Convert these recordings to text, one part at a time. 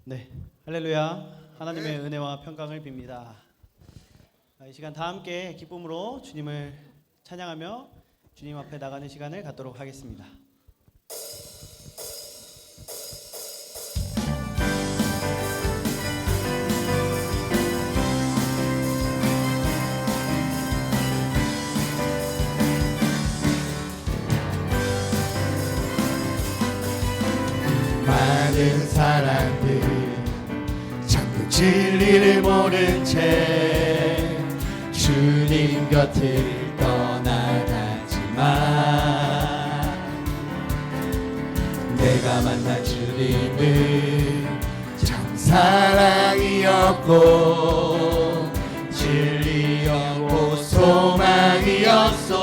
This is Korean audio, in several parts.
네, 할렐루야. 하나님의 은혜와 평강을 빕니다. 이 시간 다 함께 기쁨으로 주님을 찬양하며 주님 앞에 나가는 시간을 갖도록 하겠습니다. 많은 사람들 자꾸 진리를 모른 채 주님 곁을 떠나가지만 내가 만난 주님은 참 사랑이었고 진리였고 소망이었소.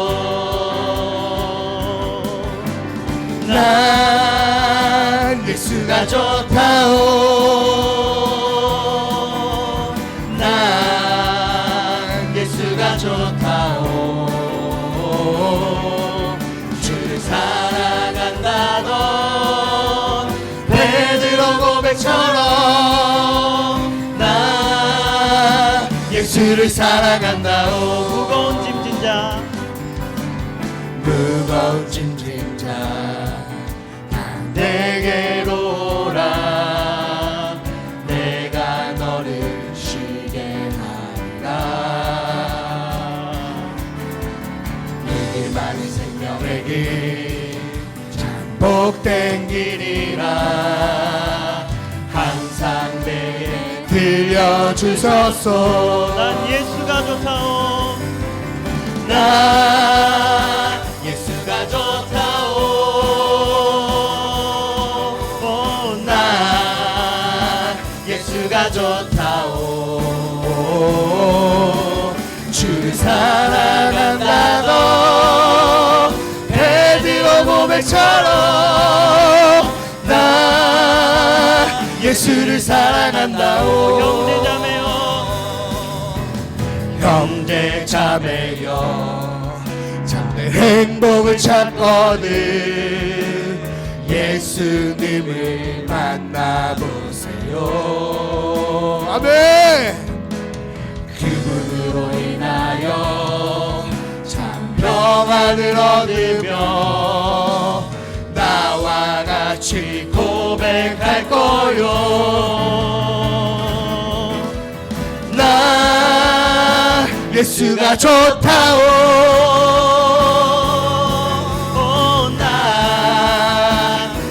난 예수가 좋다오. 난 예수가 좋다오. 주를 사랑한다던 베드로 고백처럼 나 예수를 사랑한다오. 무거운 짐진 자, 무거운 짐진 자 내게로 오라. 내가 너를 쉬게 하리라. 이 길만이 생명의 길 참 복된 길이라 항상 내게 들려주소서. 난 예수가 좋다오. 나 예수가 좋다오. 예수가 좋다오. 주를 사랑한다던 베드로 고백처럼 나 예수를 사랑한다오. 형제자매여, 형제자매여 참된 행복을 찾거든 예수님을 만나보세요. 아멘. 그분으로 인하여 참 평안을 얻으며 나와 같이 고백할 거요. 나 예수가 좋다오.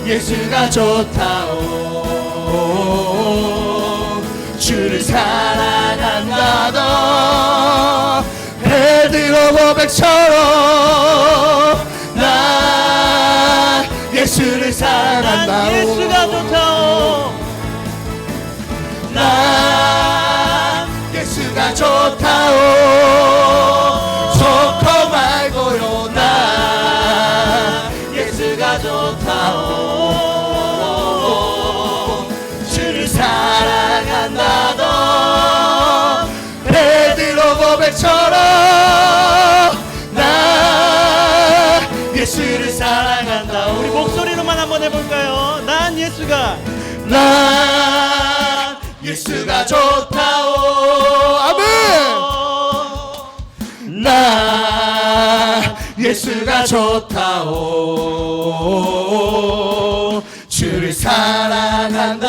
예수가 좋다오. 주를 사랑한다던 베드로 고백처럼 나 예수를 사랑한다오. 난 예수가 좋다오. 나 예수가 좋다오. 좋고 말고요. 나 예수가 좋다오. 주를 사랑한다던 베드로 고백처럼 나 예수를 사랑한다오. 우리 목소리로만 한번 해볼까요? 난 예수가 좋다오. 아멘. 나 예수가 좋다오. 주를 사랑한다던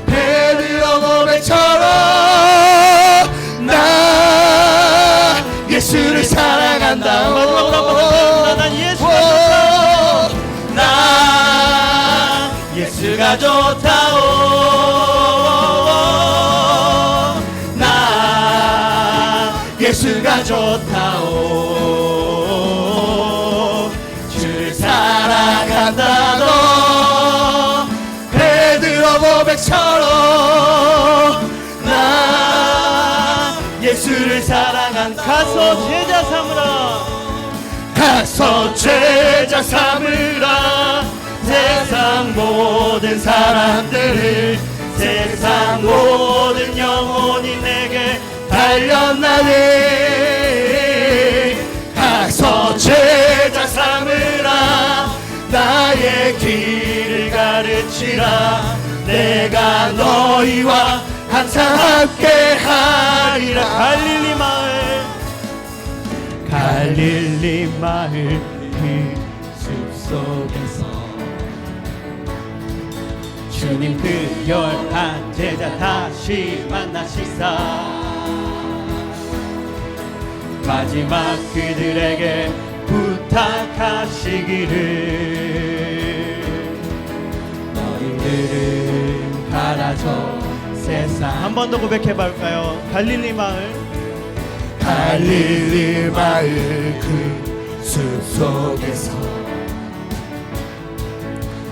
베드로 고백처럼 나 예수를 사랑한다오. 마지막으로 한번 난 예수가 좋다오. 나 예수가 좋다오. 나 예수가 좋다오. 주를 사랑한다던 베드로 고백처럼 나 예수를 사랑한다. 가서 제자 삼으라. 가서 제자 삼으라. 세상 모든 사람들을 세상 모든 영혼이 내게 달렸나니 가서 제자 삼으라. 나의 길을 가 가르치라. 내가 너희와 항상 함께하리라. 갈릴리 마을 그 숲속에서 주님 그 열한 제자 다시 만나시사 마지막 그들에게 부탁하시기를 너희들은 가라져 세상. 한 번 더 고백해 볼까요? 갈릴리 마을 그 숲속에서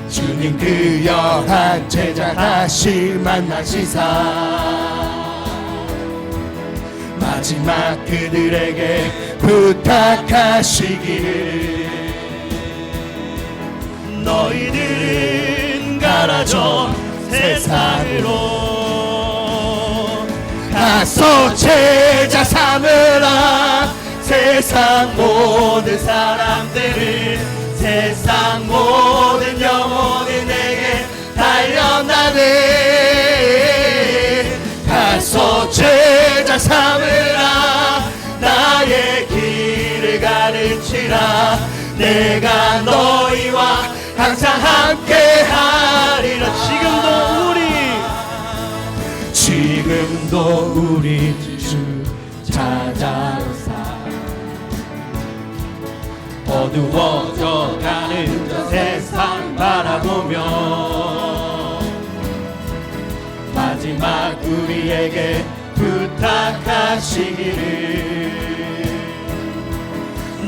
주님 그 열한 제자 다시 만나시사 마지막 그들에게 부탁하시기를 너희들은 가라져 세상으로 가서 제자 삼으라. 세상 모든 사람들을 세상 모든 영혼이 내게 달려나네. 가서 제자 삼으라. 나의 길을 가르치라. 내가 너희와 항상 함께하리라. 지금도 우리 주 찾아오사 어두워져가는 저 세상 바라보며 마지막 우리에게 부탁하시기를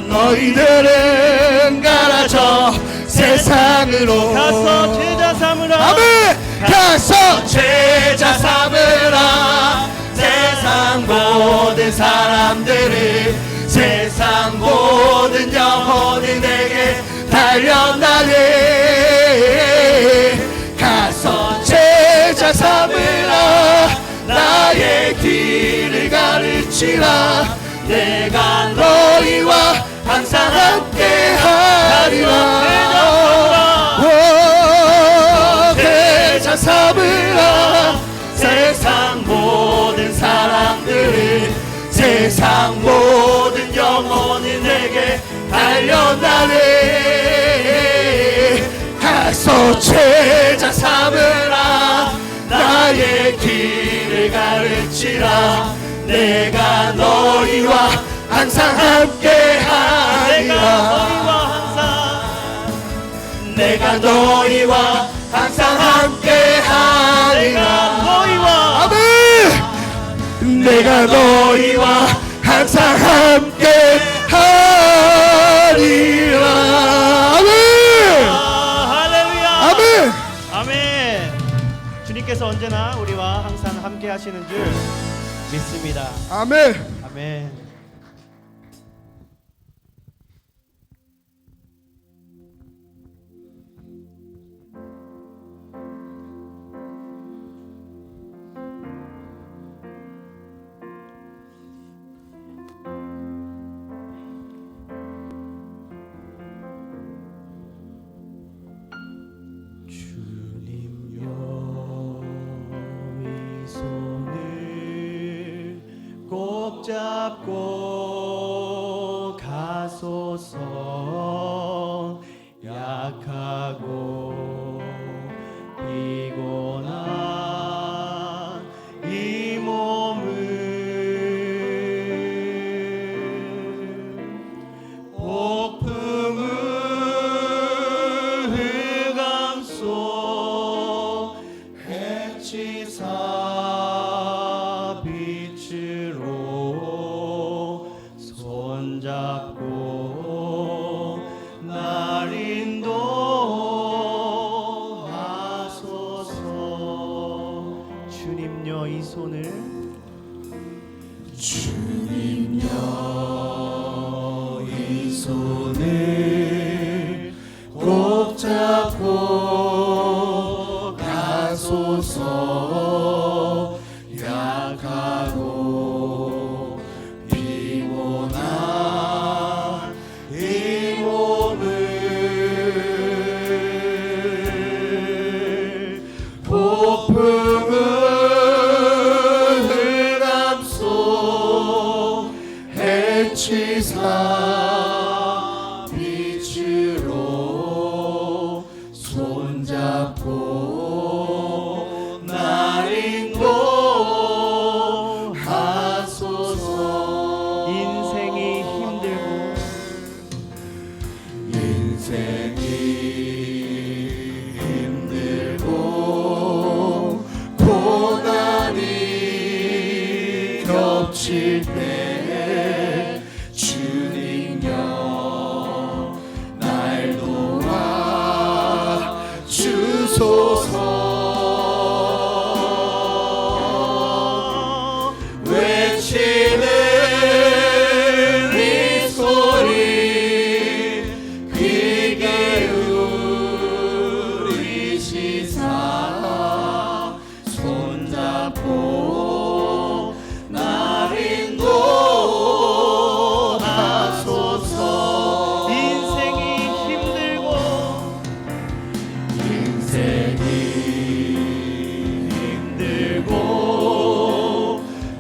너희들은 가라져 세상으로 가서 제자 삼으라. 아멘. 가서 제자 삼으라. 세상 모든 사람들을 세상 모든 영혼이 내게 달려나네. 가서 제자 삼으라. 나의 길을 가르치라. 내가 너희와 항상 함께하리라. 제자 삼으라. 세상 모든 사람들을 세상 모든 영혼이 내게 달려나네. 가서 제자 삼으라. 나의 길을 가르치라. 내가 너희와 항상 함께하리라. 내가 너희와 항상 함께하리라. 아멘. 내가 너희와 항상 함께하리라. 아멘. 할렐루야. 아멘. 아멘. 주님께서 언제나 우리와 항상 함께 하시는 줄 믿습니다. 아멘. 아멘. 잡고 가소서. 약하고 피곤한 이 몸을 폭풍우 흑암속 해치사 빛으로 손잡고 날 인도하소서. 주님여 이 손을 주님여 이 손을 꼭 잡고 가소서. 약하고 피곤한 이 몸을 손잡고 날 인도하소서. 인생이 힘들고 고난이 겹칠 때 주님여 날 도와 주소서. 외치는 이 소리 귀게 울리시사 손잡고 날 인도하소서. 인생이 힘들고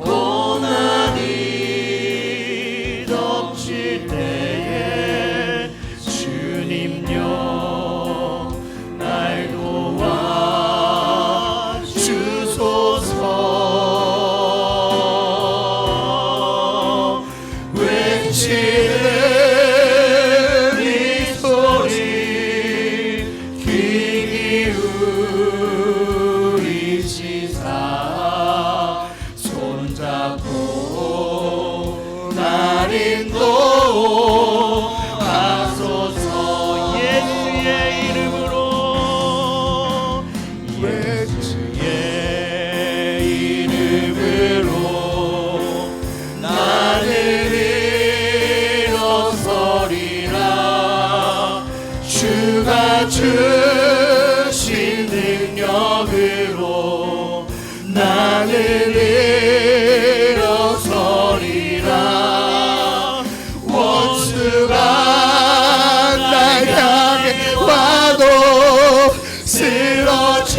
고난이 덮칠 때에 주님여 날 도와 주소서. 외치는 이 소리 귀 기울이시사 손잡고 날 인도하소서. 예수의 이름으로 예수의 이름으로 나는 일어서리라. 주가 주신 능력으로 나는 일어서리라. 원수가 날 향해 와도 쓰러지지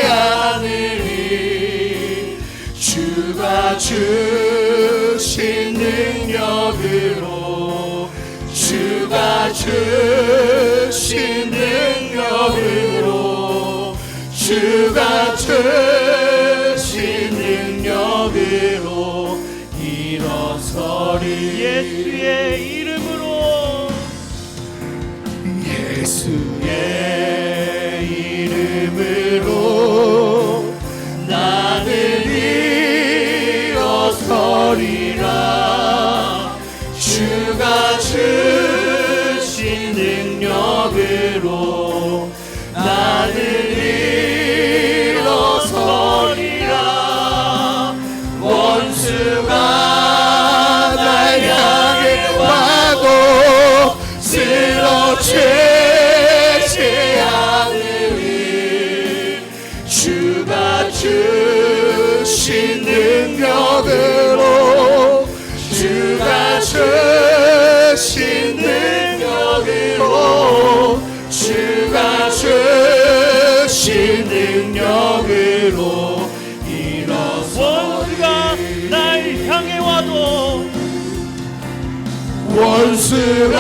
않으리. 주가 주신 능력으로 주가 주신 능력으로 주가 주신 능력으로 일어서리. 예수의 이름으로 예수의 이름으로 나는 일어서리라. 주가 주신 능력으로 나는 일어서리라. 원수가 날 향해 와도 쓰러지지 않으리. 주가 주신 능력으로 주가 주신 능력으로 주가 주신 능력으로 원수가 날 향해 와도 원수가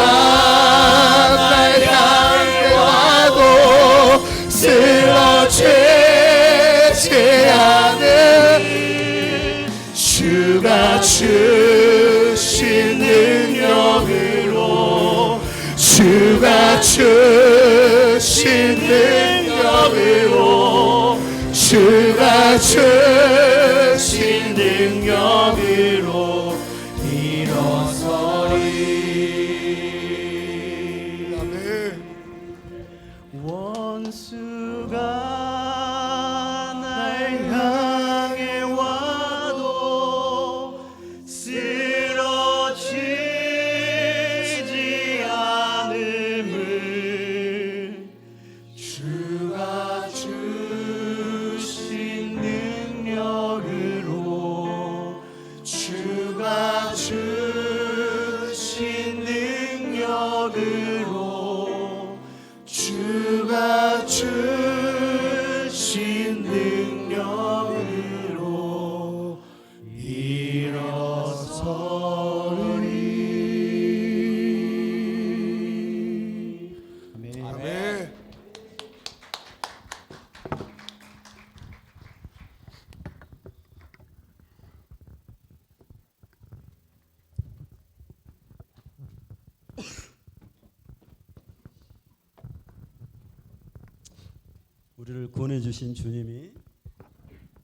날 향해 와도 쓰러지지 않은 주가 주신 능력으로 주가 주신 능력으로 주가 주신 능력으로 일어서리. 아멘. 원수가 날 향해 와도 쓰러지지 않음을 주가 주신 능력으로 주가 주신 능력으로 주가 주신 우리를 구원해 주신 주님이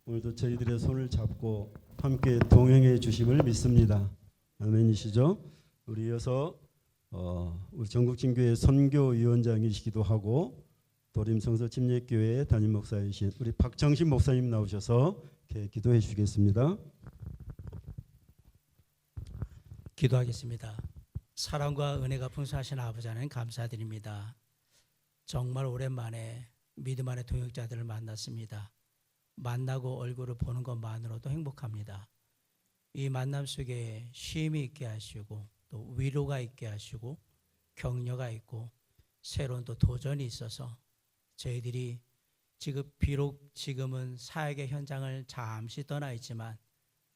오늘도 저희들의 손을 잡고 함께 동행해 주심을 믿습니다. 아멘이시죠? 우리 이어서 우리 전국진교회 선교위원장이시기도 하고 도림성서 침례교회 담임 목사이신 우리 박정신 목사님 나오셔서 이렇게 기도해 주시겠습니다. 기도하겠습니다. 사랑과 은혜가 풍성하신 아버지 하나님 감사드립니다. 정말 오랜만에 믿음 안의 동역자들을 만났습니다. 만나고 얼굴을 보는 것만으로도 행복합니다. 이 만남 속에 쉼이 있게 하시고 또 위로가 있게 하시고 격려가 있고 새로운 또 도전이 있어서 저희들이 비록 지금은 사역의 현장을 잠시 떠나 있지만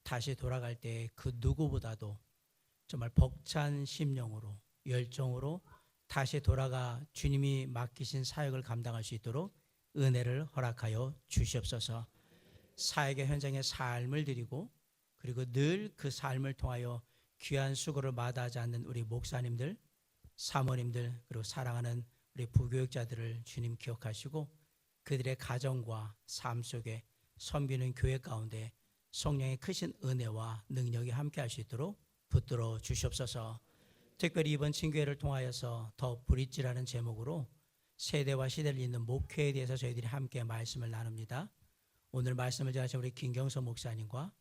다시 돌아갈 때 그 누구보다도 정말 벅찬 심령으로 열정으로 다시 돌아가 주님이 맡기신 사역을 감당할 수 있도록 은혜를 허락하여 주시옵소서. 사역의 현장에 삶을 드리고 그리고 늘 그 삶을 통하여 귀한 수고를 마다하지 않는 우리 목사님들, 사모님들 그리고 사랑하는 우리 부교육자들을 주님 기억하시고 그들의 가정과 삶 속에 섬기는 교회 가운데 성령의 크신 은혜와 능력이 함께할 수 있도록 붙들어 주시옵소서. 특별히 이번 친교회를 통하여서 더 브릿지라는 제목으로 세대와 시대를 잇는 목회에 대해서 저희들이 함께 말씀을 나눕니다. 오늘 말씀을 전하신 우리 김경서 목사님과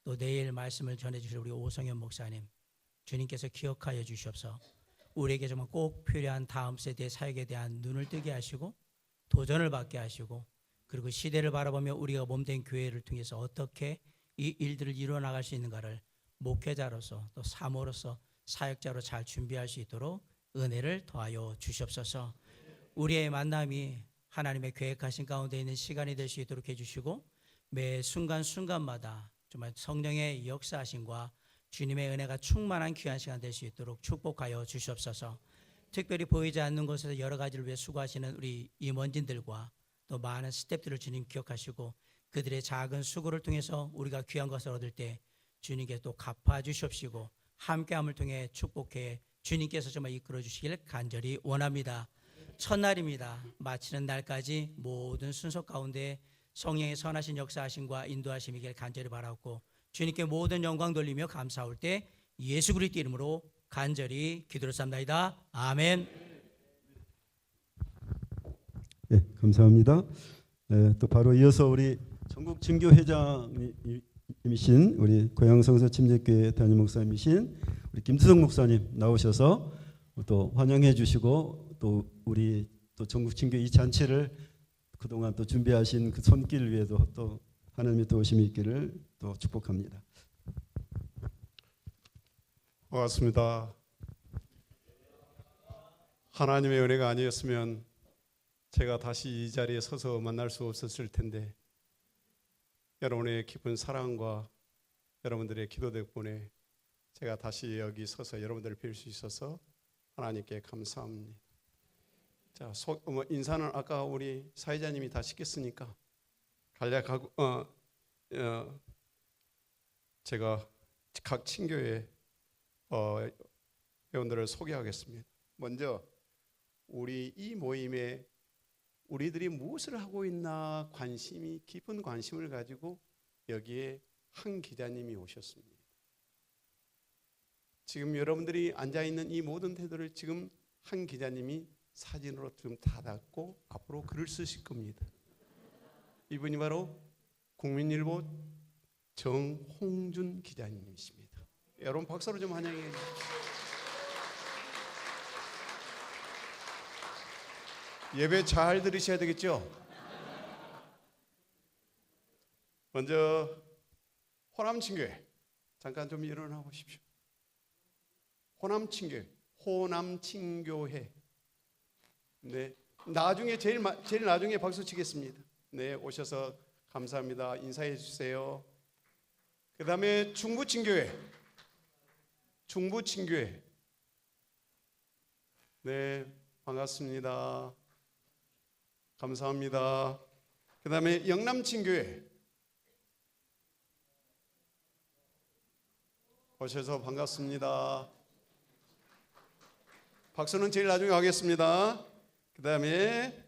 또 내일 말씀을 전해주실 우리 오성현 목사님 주님께서 기억하여 주시옵소서. 우리에게 정말 꼭 필요한 다음 세대의 사역에 대한 눈을 뜨게 하시고 도전을 받게 하시고 그리고 시대를 바라보며 우리가 몸된 교회를 통해서 어떻게 이 일들을 이루어 나갈 수 있는가를 목회자로서 또 사모로서 사역자로 잘 준비할 수 있도록 은혜를 더하여 주시옵소서. 우리의 만남이 하나님의 계획하신 가운데 있는 시간이 될 수 있도록 해주시고 매 순간순간마다 정말 성령의 역사하심과 주님의 은혜가 충만한 귀한 시간 될 수 있도록 축복하여 주시옵소서. 특별히 보이지 않는 곳에서 여러 가지를 위해 수고하시는 우리 임원진들과 또 많은 스태프들을 주님 기억하시고 그들의 작은 수고를 통해서 우리가 귀한 것을 얻을 때 주님께 또 갚아주시옵시고 함께함을 통해 축복해 주님께서 정말 이끌어 주시길 간절히 원합니다. 첫날입니다. 마치는 날까지 모든 순서 가운데 성령의 선하신 역사하심과 인도하심이길 간절히 바라고 주님께 모든 영광 돌리며 감사할 때 예수 그리스도 이름으로 간절히 기도를 삼나이다. 아멘. 네, 감사합니다. 또 바로 이어서 우리 전국 진교 회장님이신 우리 고향성서 침례교회 담임 목사님이신 우리 김수성 목사님 나오셔서 또 환영해 주시고 또 우리 또 전국 진교 이 잔치를 그동안 또 준비하신 그 손길 위에도 또 하나님의 도우심이 있기를 또 축복합니다. 반갑습니다. 하나님의 은혜가 아니었으면 제가 다시 이 자리에 서서 만날 수 없었을 텐데 여러분의 깊은 사랑과 여러분들의 기도 덕분에 제가 다시 여기 서서 여러분들을 뵐 수 있어서 하나님께 감사합니다. 자, 인사는 아까 우리 사회자님이 다 시켰으니까 간략하고 제가 각 친교회 회원들을 소개하겠습니다. 먼저 우리 이 모임에 우리들이 무엇을 하고 있나 깊은 관심을 가지고 여기에 한 기자님이 오셨습니다. 지금 여러분들이 앉아있는 이 모든 태도를 지금 한 기자님이 사진으로 좀 닫았고 앞으로 글을 쓰실 겁니다. 이분이 바로 국민일보 정홍준 기자님이십니다. 여러분 박수로 좀 환영해 주십시오. 예배 잘 들으셔야 되겠죠? 먼저 호남친교회 잠깐 좀 일어나 보십시오. 호남친교회 네, 나중에 제일 나중에 박수 치겠습니다. 네, 오셔서 감사합니다. 인사해 주세요. 그 다음에 중부친교회 네, 반갑습니다. 감사합니다. 그 다음에 영남친교회 오셔서 반갑습니다. 박수는 제일 나중에 하겠습니다. 그 다음에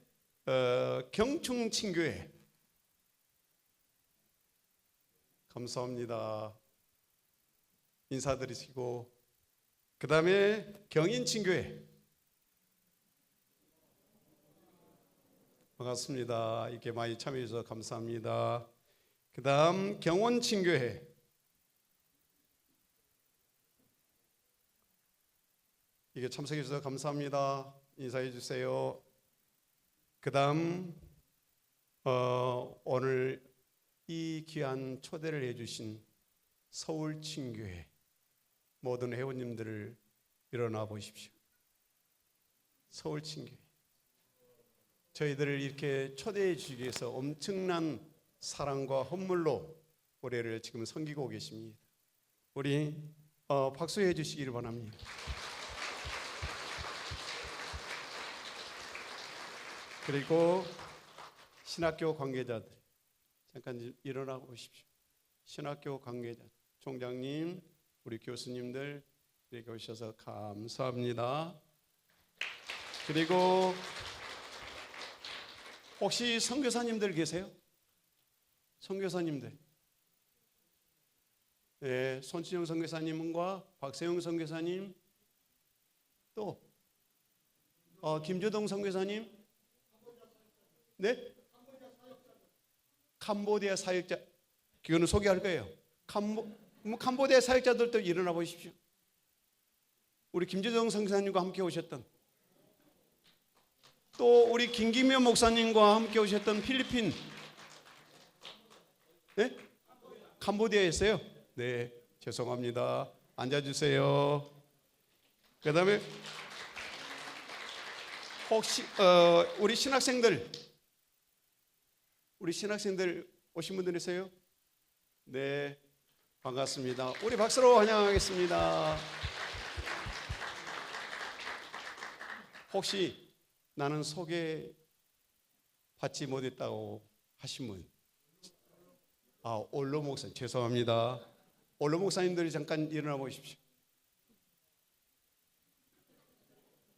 경충친교회 감사합니다. 인사드리시고 그 다음에 경인친교회 반갑습니다. 이렇게 많이 참여해 주셔서 감사합니다. 그 다음 경원친교회 이게 참석해 주셔서 감사합니다. 인사해 주세요. 그 다음 오늘 이 귀한 초대를 해주신 서울친교회 모든 회원님들을 일어나 보십시오. 서울친교회 저희들을 이렇게 초대해 주시기 위해서 엄청난 사랑과 헌물로 올해를 지금 섬기고 계십니다. 우리 박수해 주시기를 바랍니다. 그리고 신학교 관계자들 잠깐 일어나 보십시오. 신학교 관계자 총장님, 우리 교수님들 이렇게 오셔서 감사합니다. 그리고 혹시 선교사님들 계세요? 선교사님들. 네, 손진영 선교사님과 박세영 선교사님, 또 김주동 선교사님, 네? 캄보디아 사역자, 그거는 소개할 거예요. 캄보디아 사역자들도 일어나 보십시오. 우리 김주동 선교사님과 함께 오셨던, 또 우리 김기면 목사님과 함께 오셨던 필리핀, 네? 캄보디아였어요. 네, 죄송합니다. 앉아주세요. 그 다음에 혹시 우리 신학생들 오신 분들 있어요? 네, 반갑습니다. 우리 박수로 환영하겠습니다. 혹시 나는 소개 받지 못했다고 하신 분? 올로 목사님, 죄송합니다. 올로 목사님들이 잠깐 일어나 보십시오.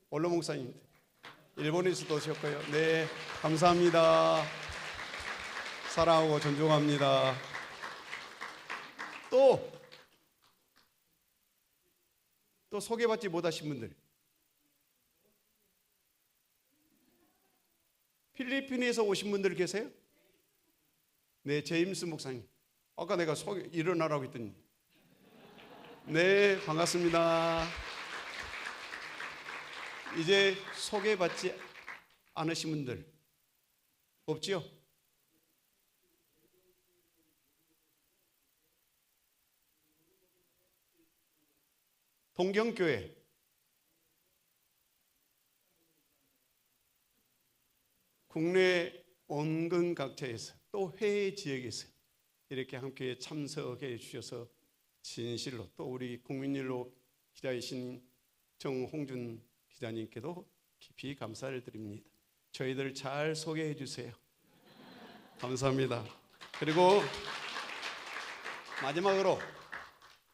올로 목사님, 일본에서도 오셨고요. 네, 감사합니다. 사랑하고 존중합니다. 또 소개받지 못하신 분들, 필리핀에서 오신 분들 계세요? 네, 제임스 목사님. 아까 내가 일어나라고 했더니. 네, 반갑습니다. 이제 소개받지 않으신 분들 없지요? 동경교회, 국내 온근 각처에서 또 해외 지역에서 이렇게 함께 참석해 주셔서 진실로, 또 우리 국민일로 기자이신 정홍준 기자님께도 깊이 감사를 드립니다. 저희들 잘 소개해 주세요. 감사합니다. 그리고 마지막으로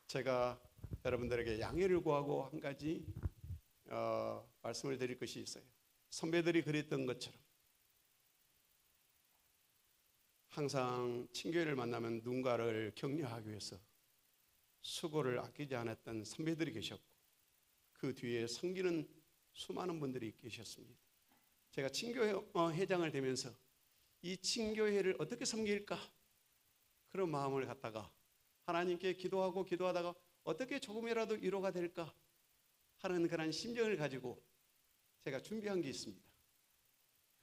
제가 여러분들에게 양해를 구하고 한 가지 말씀을 드릴 것이 있어요. 선배들이 그랬던 것처럼 항상 친교회를 만나면 누군가를 격려하기 위해서 수고를 아끼지 않았던 선배들이 계셨고, 그 뒤에 섬기는 수많은 분들이 계셨습니다. 제가 친교회 회장을 되면서 이 친교회를 어떻게 섬길까, 그런 마음을 갖다가 하나님께 기도하다가 어떻게 조금이라도 위로가 될까 하는 그런 심정을 가지고 제가 준비한 게 있습니다.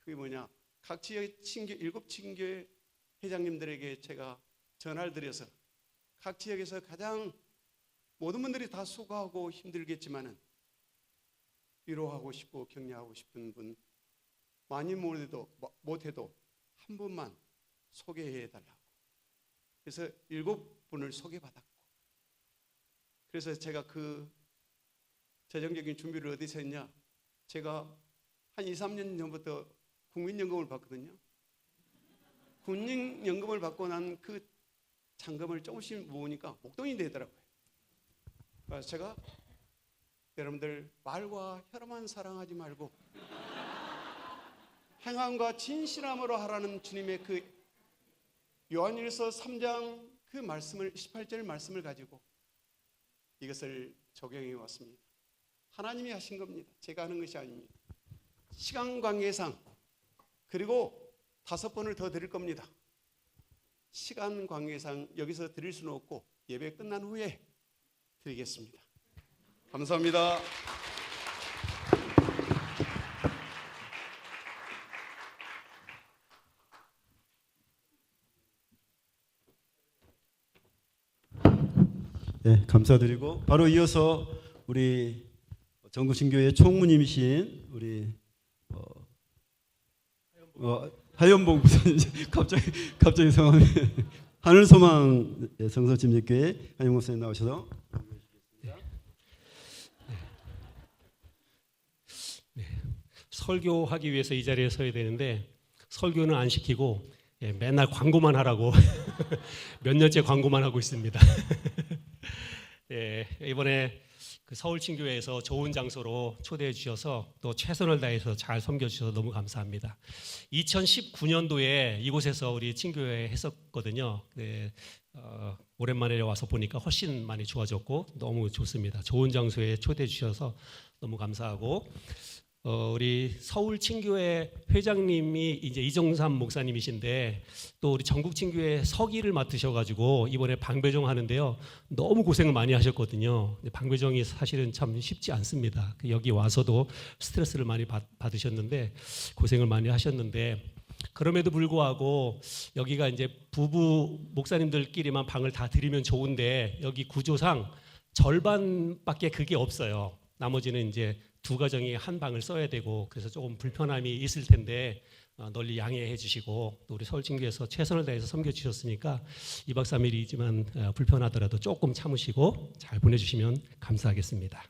그게 뭐냐, 각 지역의 일곱 친교회 회장님들에게 제가 전화를 드려서 각 지역에서 가장 모든 분들이 다 수고하고 힘들겠지만은 위로하고 싶고 격려하고 싶은 분, 많이 못해도 한 분만 소개해 달라고. 그래서 7분을 소개받았고, 그래서 제가 그 재정적인 준비를 어디서 했냐, 제가 한 2, 3년 전부터 국민연금을 받거든요. 국민연금을 받고 난 그 잔금을 조금씩 모으니까 목돈이 되더라고요. 그래서 제가 여러분들 말과 혈압만 사랑하지 말고 행함과 진실함으로 하라는 주님의 그 요한일서 3장 그 말씀을 18절 말씀을 가지고 이것을 적용해 왔습니다. 하나님이 하신 겁니다. 제가 하는 것이 아닙니다. 시간 관계상 그리고 5번을 더 드릴 겁니다. 시간 관계상 여기서 드릴 수는 없고 예배 끝난 후에 드리겠습니다. 감사합니다. 네, 감사드리고 바로 이어서 우리 전국신교회 총무님이신 우리 하연봉 부사님 갑자기 성함이 하늘소망 성서집례교회 하연봉 목사님 나오셔서 설교하기 위해서 이 자리에 서야 되는데 설교는 안 시키고 맨날 광고만 하라고 몇 년째 광고만 하고 있습니다. 이번에 그 서울친교회에서 좋은 장소로 초대해 주셔서 또 최선을 다해서 잘 섬겨 주셔서 너무 감사합니다. 2019년도에 이곳에서 우리 친교회 했었거든요. 오랜만에 와서 보니까 훨씬 많이 좋아졌고 너무 좋습니다. 좋은 장소에 초대해 주셔서 너무 감사하고 우리 서울 친교회 회장님이 이제 이정삼 목사님이신데 또 우리 전국 친교회 서기를 맡으셔가지고 이번에 방배정 하는데요 너무 고생을 많이 하셨거든요. 방배정이 사실은 참 쉽지 않습니다. 여기 와서도 스트레스를 많이 받으셨는데 고생을 많이 하셨는데 그럼에도 불구하고 여기가 이제 부부 목사님들끼리만 방을 다 드리면 좋은데 여기 구조상 절반밖에 그게 없어요. 나머지는 이제 두 가정이 한 방을 써야 되고 그래서 조금 불편함이 있을 텐데 널리 양해해 주시고 또 우리 서울친교에서 최선을 다해서 섬겨 주셨으니까 2박 3일이지만 불편하더라도 조금 참으시고 잘 보내주시면 감사하겠습니다.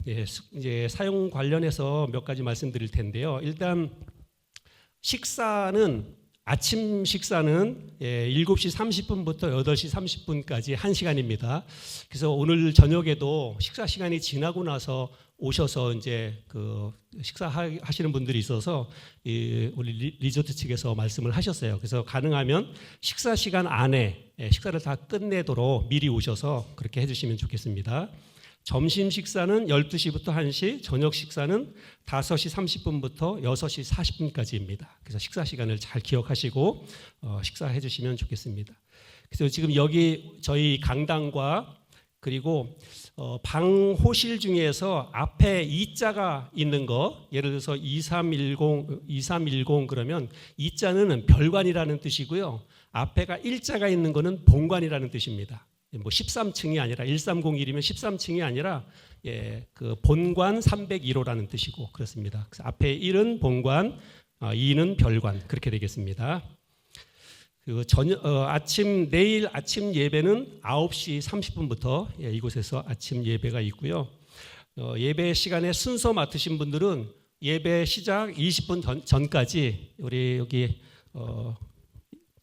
이제 사용 관련해서 몇 가지 말씀드릴 텐데요. 일단 아침 식사는 7시 30분부터 8시 30분까지 1시간입니다. 그래서 오늘 저녁에도 식사 시간이 지나고 나서 오셔서 이제 그 식사하시는 분들이 있어서 우리 리조트 측에서 말씀을 하셨어요. 그래서 가능하면 식사 시간 안에 식사를 다 끝내도록 미리 오셔서 그렇게 해주시면 좋겠습니다. 점심 식사는 12시부터 1시, 저녁 식사는 5시 30분부터 6시 40분까지입니다. 그래서 식사 시간을 잘 기억하시고 식사해 주시면 좋겠습니다. 그래서 지금 여기 저희 강당과 그리고 방호실 중에서 앞에 2자가 있는 거, 예를 들어서 2310 그러면 2자는 별관이라는 뜻이고요. 앞에가 1자가 있는 거는 본관이라는 뜻입니다. 뭐 13층이 아니라 1301이면 13층이 아니라 그 본관 301호라는 뜻이고 그렇습니다. 그래서 앞에 1은 본관, 2는 별관 그렇게 되겠습니다. 그리고 내일 아침 예배는 9시 30분부터 이곳에서 아침 예배가 있고요. 예배 시간에 순서 맡으신 분들은 예배 시작 20분 전까지 우리 여기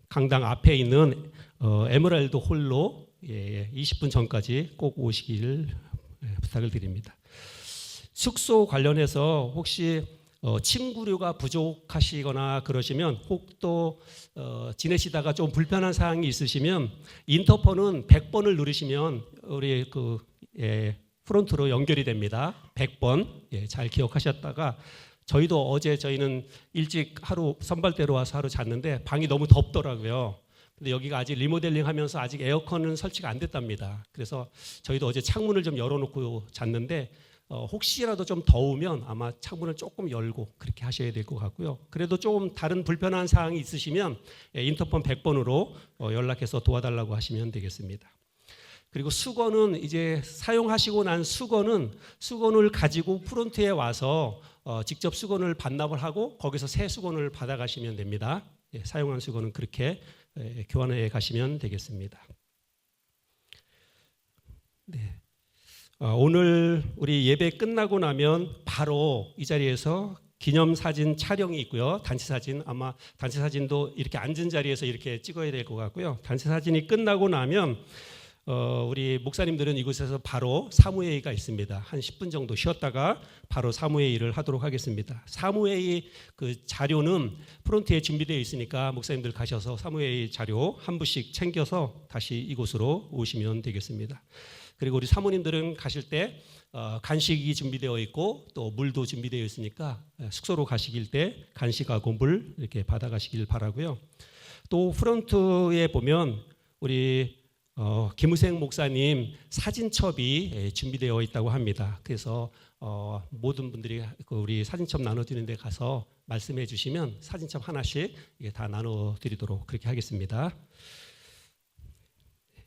강당 앞에 있는 에메랄드 홀로 20분 전까지 꼭 오시기를 부탁을 드립니다. 숙소 관련해서 혹시 침구류가 부족하시거나 그러시면 혹 또 지내시다가 좀 불편한 사항이 있으시면 인터폰은 100번을 누르시면 우리 프론트로 연결이 됩니다. 100번 잘 기억하셨다가 저희는 일찍 하루 선발대로 와서 하루 잤는데 방이 너무 덥더라고요. 근데 여기가 아직 리모델링 하면서 아직 에어컨은 설치가 안 됐답니다. 그래서 저희도 어제 창문을 좀 열어놓고 잤는데 혹시라도 좀 더우면 아마 창문을 조금 열고 그렇게 하셔야 될 것 같고요. 그래도 조금 다른 불편한 사항이 있으시면 인터폰 100번으로 연락해서 도와달라고 하시면 되겠습니다. 그리고 수건은 이제 사용하시고 난 수건을 가지고 프론트에 와서 직접 수건을 반납을 하고 거기서 새 수건을 받아가시면 됩니다. 사용한 수건은 그렇게 교환해 가시면 되겠습니다. 네. 오늘 우리 예배 끝나고 나면 바로 이 자리에서 기념사진 촬영이 있고요. 아마 단체 사진도 이렇게 앉은 자리에서 이렇게 찍어야 될 것 같고요. 단체 사진이 끝나고 나면 우리 목사님들은 이곳에서 바로 사무회의가 있습니다. 한 10분 정도 쉬었다가 바로 사무회의를 하도록 하겠습니다. 사무회의 그 자료는 프론트에 준비되어 있으니까 목사님들 가셔서 사무회의 자료 한 부씩 챙겨서 다시 이곳으로 오시면 되겠습니다. 그리고 우리 사모님들은 가실 때 간식이 준비되어 있고 또 물도 준비되어 있으니까 숙소로 가시길 때 간식하고 물 이렇게 받아가시길 바라고요. 또 프론트에 보면 우리 김우생 목사님 사진첩이 준비되어 있다고 합니다. 그래서 모든 분들이 우리 사진첩 나눠드리는 데 가서 말씀해 주시면 사진첩 하나씩 다 나눠드리도록 그렇게 하겠습니다.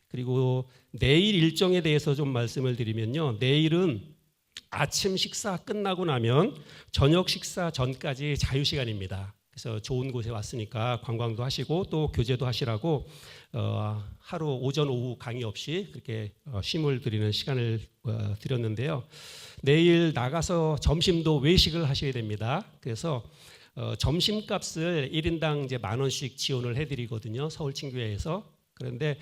그리고 내일 일정에 대해서 좀 말씀을 드리면요. 내일은 아침 식사 끝나고 나면 저녁 식사 전까지 자유시간입니다. 그래서 좋은 곳에 왔으니까 관광도 하시고 또 교제도 하시라고 하루 오전 오후 강의 없이 그렇게 쉼을 드리는 시간을 드렸는데요. 내일 나가서 점심도 외식을 하셔야 됩니다. 그래서 점심값을 1인당 이제 10,000원씩 지원을 해드리거든요. 서울친교회에서. 그런데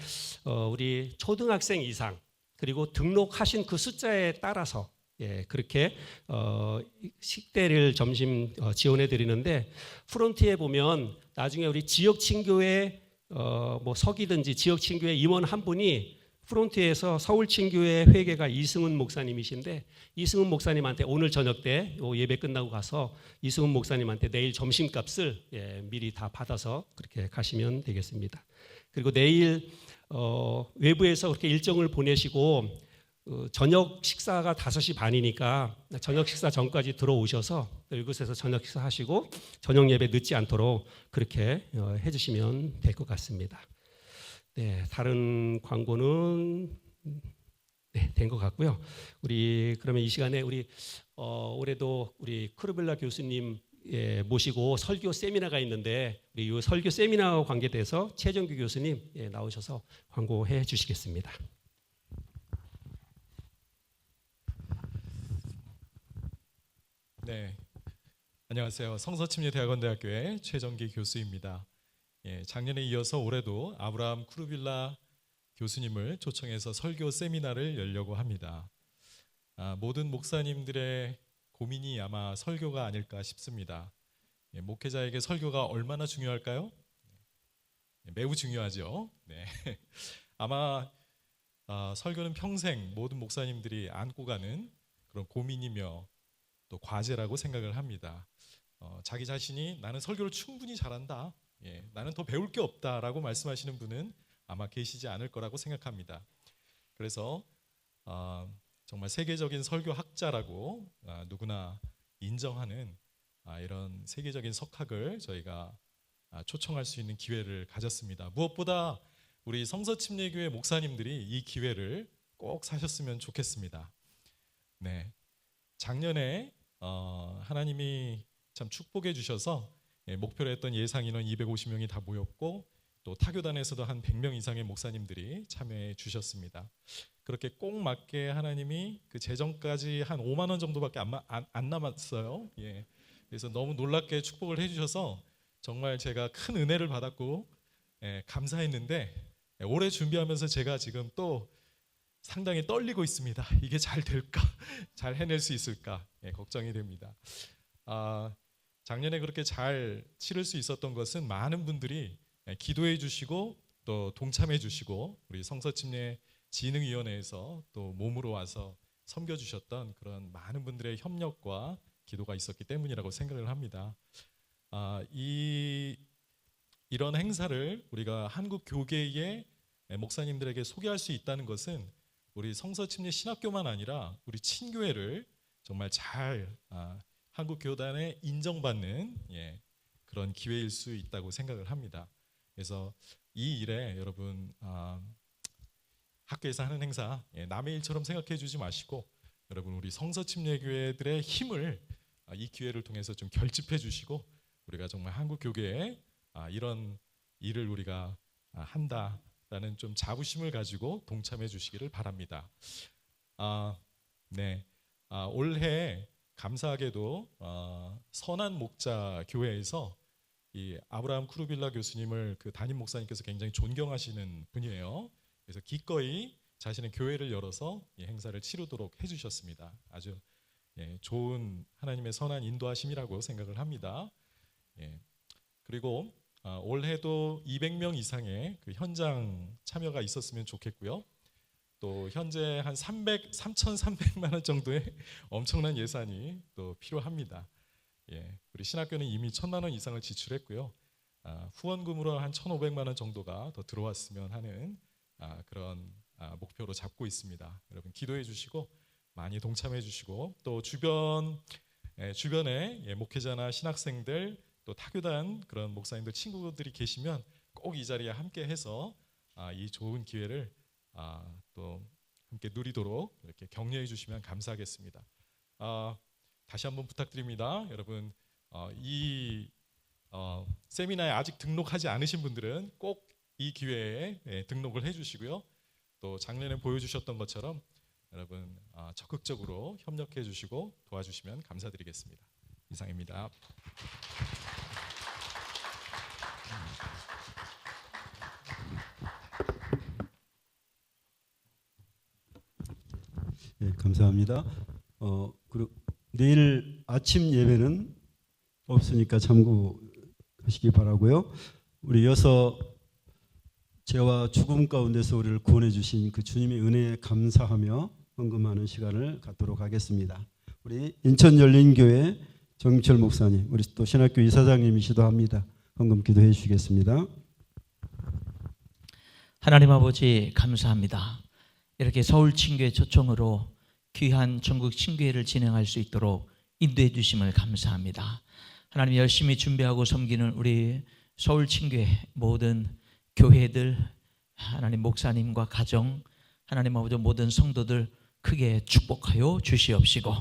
우리 초등학생 이상 그리고 등록하신 그 숫자에 따라서 그렇게 식대를 점심 지원해 드리는데 프론트에 보면 나중에 우리 지역 친교회 뭐 석이든지 지역 친교회 임원 한 분이 프론트에서 서울 친교회 회계가 이승훈 목사님이신데 이승훈 목사님한테 오늘 저녁 때 예배 끝나고 가서 이승훈 목사님한테 내일 점심값을 미리 다 받아서 그렇게 가시면 되겠습니다. 그리고 내일 외부에서 그렇게 일정을 보내시고 저녁 식사가 5시 반이니까 저녁 식사 전까지 들어오셔서 이곳에서 저녁 식사하시고 저녁 예배 늦지 않도록 그렇게 해주시면 될 것 같습니다. 네, 다른 광고는 된 것 같고요. 우리 그러면 이 시간에 우리 올해도 우리 크루빌라 교수님 모시고 설교 세미나가 있는데 우리 이 설교 세미나와 관계돼서 최정규 교수님 나오셔서 광고해 주시겠습니다. 네, 안녕하세요. 성서침례대학원대학교의 최정기 교수입니다. 작년에 이어서 올해도 아브라함 크루빌라 교수님을 초청해서 설교 세미나를 열려고 합니다. 모든 목사님들의 고민이 아마 설교가 아닐까 싶습니다. 목회자에게 설교가 얼마나 중요할까요? 매우 중요하죠. 네. 아마 설교는 평생 모든 목사님들이 안고 가는 그런 고민이며 또 과제라고 생각을 합니다. 자기 자신이 나는 설교를 충분히 잘한다, 나는 더 배울 게 없다라고 말씀하시는 분은 아마 계시지 않을 거라고 생각합니다. 그래서 정말 세계적인 설교학자라고 누구나 인정하는 이런 세계적인 석학을 저희가 초청할 수 있는 기회를 가졌습니다. 무엇보다 우리 성서침례교회 목사님들이 이 기회를 꼭 사셨으면 좋겠습니다. 네, 작년에 하나님이 참 축복해 주셔서 목표로 했던 예상 인원 250명이 다 모였고 또 타교단에서도 한 100명 이상의 목사님들이 참여해 주셨습니다. 그렇게 꼭 맞게 하나님이 그 재정까지 한 5만 원 정도밖에 안 남았어요. 그래서 너무 놀랍게 축복을 해주셔서 정말 제가 큰 은혜를 받았고 감사했는데 올해 준비하면서 제가 지금 또 상당히 떨리고 있습니다. 이게 잘 될까? 잘 해낼 수 있을까? 걱정이 됩니다. 작년에 그렇게 잘 치를 수 있었던 것은 많은 분들이 기도해 주시고 또 동참해 주시고 우리 성서침례 진흥위원회에서 또 몸으로 와서 섬겨주셨던 그런 많은 분들의 협력과 기도가 있었기 때문이라고 생각을 합니다. 이런 행사를 우리가 한국 교계의 목사님들에게 소개할 수 있다는 것은 우리 성서침례 신학교만 아니라 우리 친교회를 정말 잘 한국 교단에 인정받는 그런 기회일 수 있다고 생각을 합니다. 그래서 이 일에 여러분 학교에서 하는 행사 남의 일처럼 생각해 주지 마시고 여러분 우리 성서침례교회들의 힘을 이 기회를 통해서 좀 결집해 주시고 우리가 정말 한국 교계에 이런 일을 우리가 한다라는 좀 자부심을 가지고 동참해 주시기를 바랍니다. 네, 올해 감사하게도 선한 목자 교회에서 이 아브라함 크루빌라 교수님을 그 담임 목사님께서 굉장히 존경하시는 분이에요. 그래서 기꺼이 자신의 교회를 열어서 행사를 치르도록 해주셨습니다. 아주 좋은 하나님의 선한 인도하심이라고 생각을 합니다. 그리고 올해도 200명 이상의 그 현장 참여가 있었으면 좋겠고요. 또 현재 한 3,300만 원 정도의 엄청난 예산이 또 필요합니다. 우리 신학교는 이미 1,000만 원 이상을 지출했고요. 후원금으로 한 1,500만 원 정도가 더 들어왔으면 하는 그런 목표로 잡고 있습니다. 여러분 기도해 주시고 많이 동참해 주시고 또 주변에 목회자나 신학생들 또 타교단 그런 목사님들 친구들이 계시면 꼭 이 자리에 함께 해서 이 좋은 기회를 또 함께 누리도록 이렇게 격려해 주시면 감사하겠습니다. 다시 한번 부탁드립니다. 여러분 이 세미나에 아직 등록하지 않으신 분들은 꼭 이 기회에 등록을 해 주시고요. 또 작년에 보여주셨던 것처럼 여러분 적극적으로 협력해 주시고 도와주시면 감사드리겠습니다. 이상입니다. 예, 감사합니다. 그리고 내일 아침 예배는 없으니까 참고하시기 바라고요. 우리 이어서 죄와 죽음 가운데서 우리를 구원해 주신 그 주님의 은혜에 감사하며 헌금하는 시간을 갖도록 하겠습니다. 우리 인천 열린교회 정철 목사님, 우리 또 신학교 이사장님이시도 합니다. 헌금 기도해 주시겠습니다. 하나님 아버지 감사합니다. 이렇게 서울 친교회 초청으로 귀한 전국 친교회를 진행할 수 있도록 인도해 주심을 감사합니다. 하나님 열심히 준비하고 섬기는 우리 서울 친교회 모든 교회들, 하나님 목사님과 가정, 하나님 아버지 모든 성도들 크게 축복하여 주시옵시고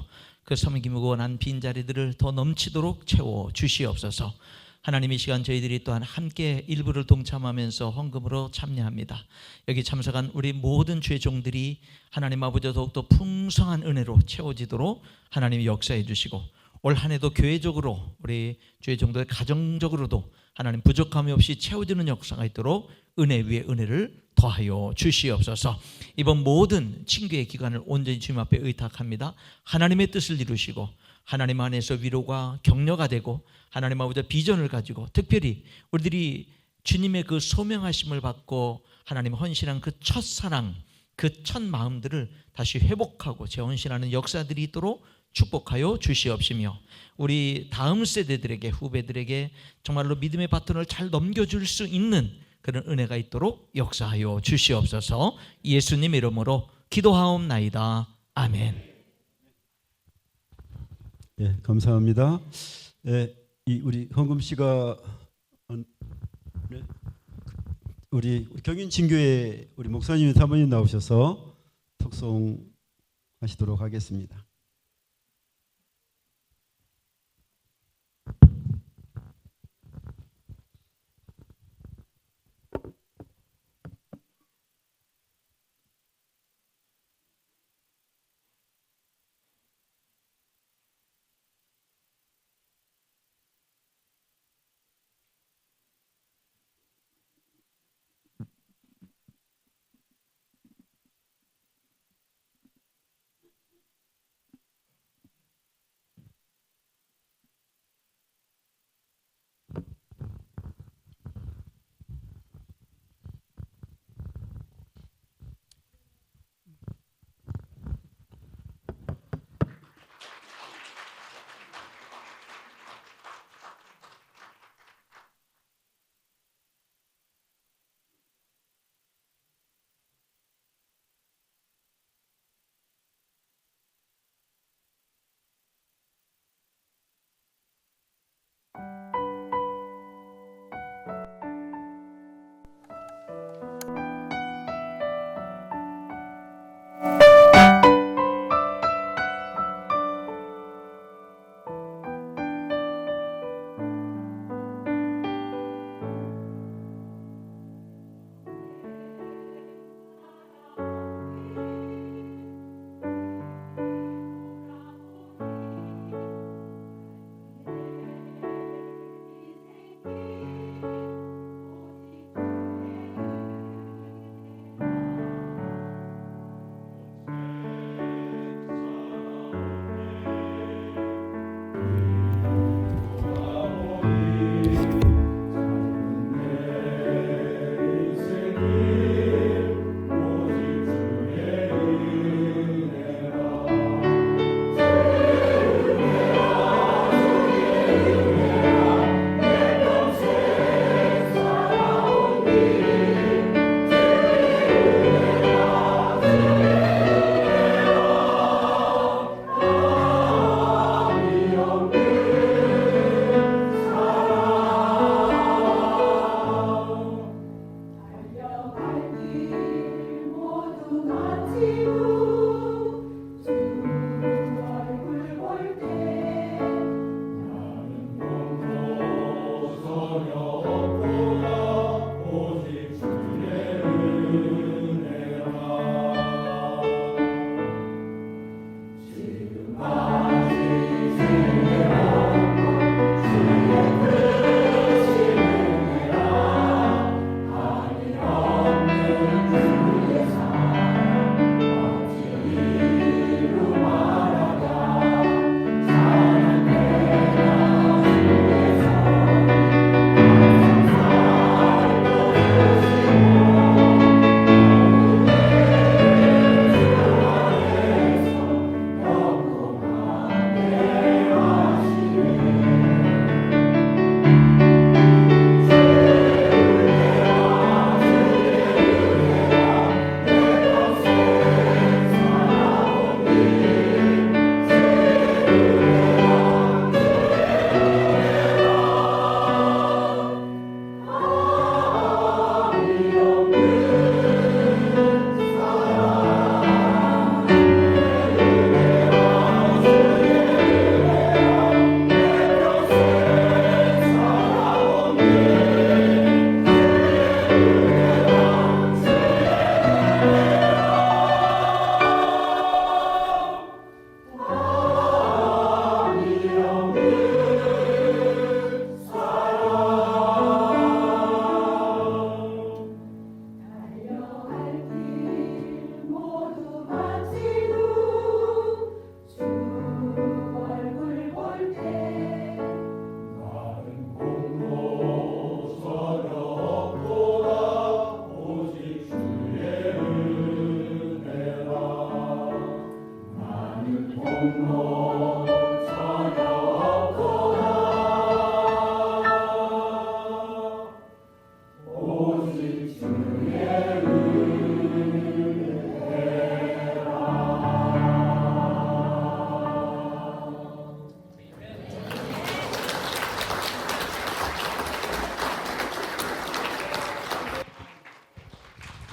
그 섬김을 원한 빈자리들을 더 넘치도록 채워 주시옵소서. 하나님 이 시간 저희들이 또한 함께 일부를 동참하면서 헌금으로 참여합니다. 여기 참석한 우리 모든 주의 종들이 하나님 아버지 더욱더 풍성한 은혜로 채워지도록 하나님이 역사해 주시고 올 한 해도 교회적으로 우리 주의 종들의 가정적으로도 하나님 부족함이 없이 채워지는 역사가 있도록 은혜 위에 은혜를 더하여 주시옵소서. 이번 모든 친교의 기간을 온전히 주님 앞에 의탁합니다. 하나님의 뜻을 이루시고 하나님 안에서 위로가 격려가 되고 하나님 아버지 비전을 가지고 특별히 우리들이 주님의 그 소명하심을 받고 하나님 헌신한 그 첫사랑, 그 첫 마음들을 다시 회복하고 재헌신하는 역사들이 있도록 축복하여 주시옵시며 우리 다음 세대들에게 후배들에게 정말로 믿음의 바톤을 잘 넘겨줄 수 있는 그런 은혜가 있도록 역사하여 주시옵소서. 예수님 이름으로 기도하옵나이다. 아멘. 예, 감사합니다. 예, 우리 헌금 씨가 우리 경인친교회 우리 목사님 사모님 나오셔서 톡송하시도록 하겠습니다.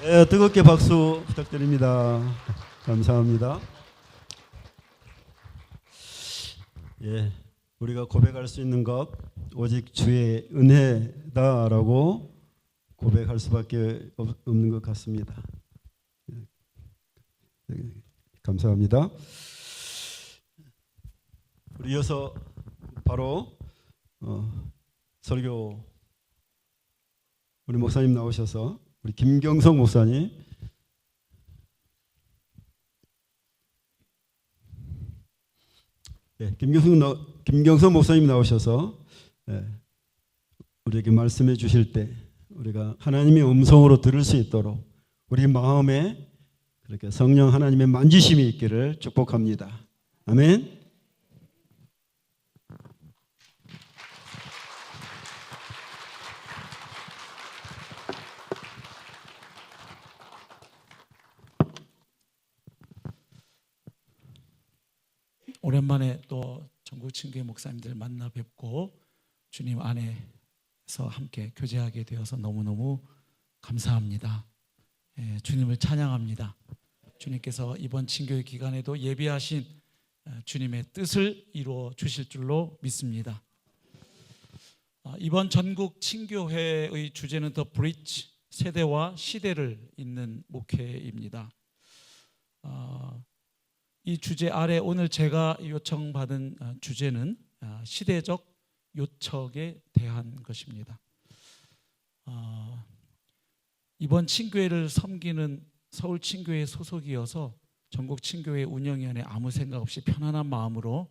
네, 뜨겁게 박수 부탁드립니다. 감사합니다. 예, 우리가 고백할 수 있는 것 오직 주의 은혜다라고 고백할 수밖에 없는 것 같습니다. 감사합니다. 우리 이어서 바로 설교 우리 목사님 나오셔서 우리 김경성 목사님 김경성 목사님 나오셔서 우리에게 말씀해 주실 때 우리가 하나님의 음성으로 들을 수 있도록 우리 마음에 그렇게 성령 하나님의 만지심이 있기를 축복합니다. 아멘. 오랜만에 또 전국 친교회 목사님들 만나 뵙고 주님 안에서 함께 교제하게 되어서 너무너무 감사합니다. 주님을 찬양합니다. 주님께서 이번 친교회 기간에도 예비하신 주님의 뜻을 이루어 주실 줄로 믿습니다. 이번 전국 친교회의 주제는 더 브릿지, 세대와 시대를 잇는 목회입니다. 이 주제 아래 오늘 제가 요청받은 주제는 시대적 요청에 대한 것입니다. 이번 친교회를 섬기는 서울 친교회 소속이어서 전국 친교회 운영위원회 아무 생각 없이 편안한 마음으로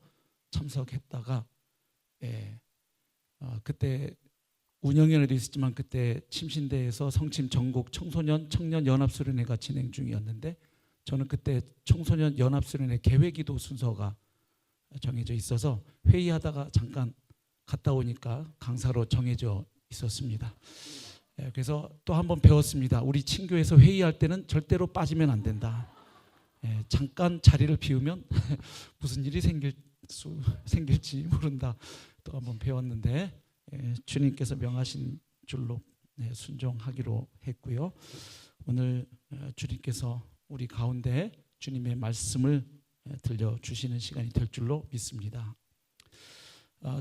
참석했다가 그때 운영위원회도 있었지만 그때 침신대에서 성침 전국 청소년 청년 연합수련회가 진행 중이었는데 저는 그때 청소년 연합수련회 계획기도 순서가 정해져 있어서 회의하다가 잠깐 갔다 오니까 강사로 정해져 있었습니다. 그래서 또 한 번 배웠습니다. 우리 친교에서 회의할 때는 절대로 빠지면 안 된다. 잠깐 자리를 비우면 무슨 일이 생길지 모른다. 또 한 번 배웠는데 주님께서 명하신 줄로 순종하기로 했고요. 오늘 주님께서 우리 가운데 주님의 말씀을 들려주시는 시간이 될 줄로 믿습니다.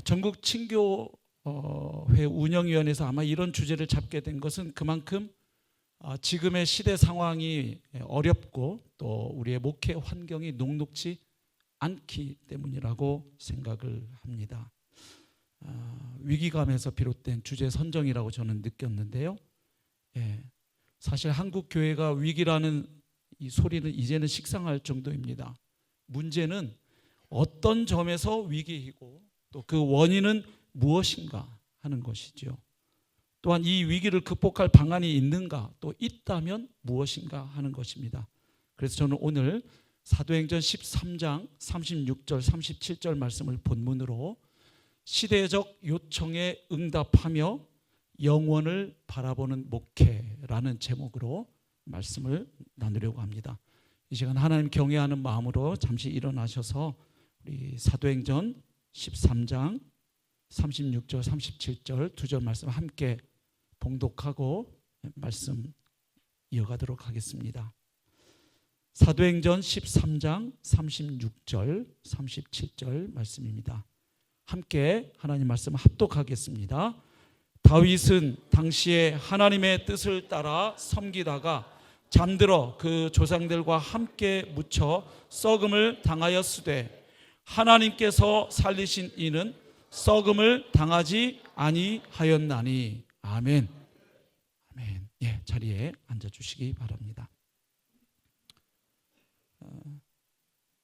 전국 친교회 운영위원회에서 아마 이런 주제를 잡게 된 것은 그만큼 지금의 시대 상황이 어렵고 또 우리의 목회 환경이 녹록지 않기 때문이라고 생각을 합니다. 위기감에서 비롯된 주제 선정이라고 저는 느꼈는데요. 사실 한국 교회가 위기라는 이 소리는 이제는 식상할 정도입니다. 문제는 어떤 점에서 위기이고 또 그 원인은 무엇인가 하는 것이죠. 또한 이 위기를 극복할 방안이 있는가 또 있다면 무엇인가 하는 것입니다. 그래서 저는 오늘 사도행전 13장 36절 37절 말씀을 본문으로 시대적 요청에 응답하며 영원을 바라보는 목회라는 제목으로 말씀을 나누려고 합니다. 이 시간 하나님 경외하는 마음으로 잠시 일어나셔서 우리 사도행전 13장 36절 37절 두 절 말씀 함께 봉독하고 말씀 이어가도록 하겠습니다. 사도행전 13장 36절 37절 말씀입니다. 함께 하나님 말씀 합독하겠습니다. 다윗은 당시에 하나님의 뜻을 따라 섬기다가 잠들어 그 조상들과 함께 묻혀 썩음을 당하였으되 하나님께서 살리신 이는 썩음을 당하지 아니하였나니. 아멘. 아멘. 예, 자리에 앉아 주시기 바랍니다.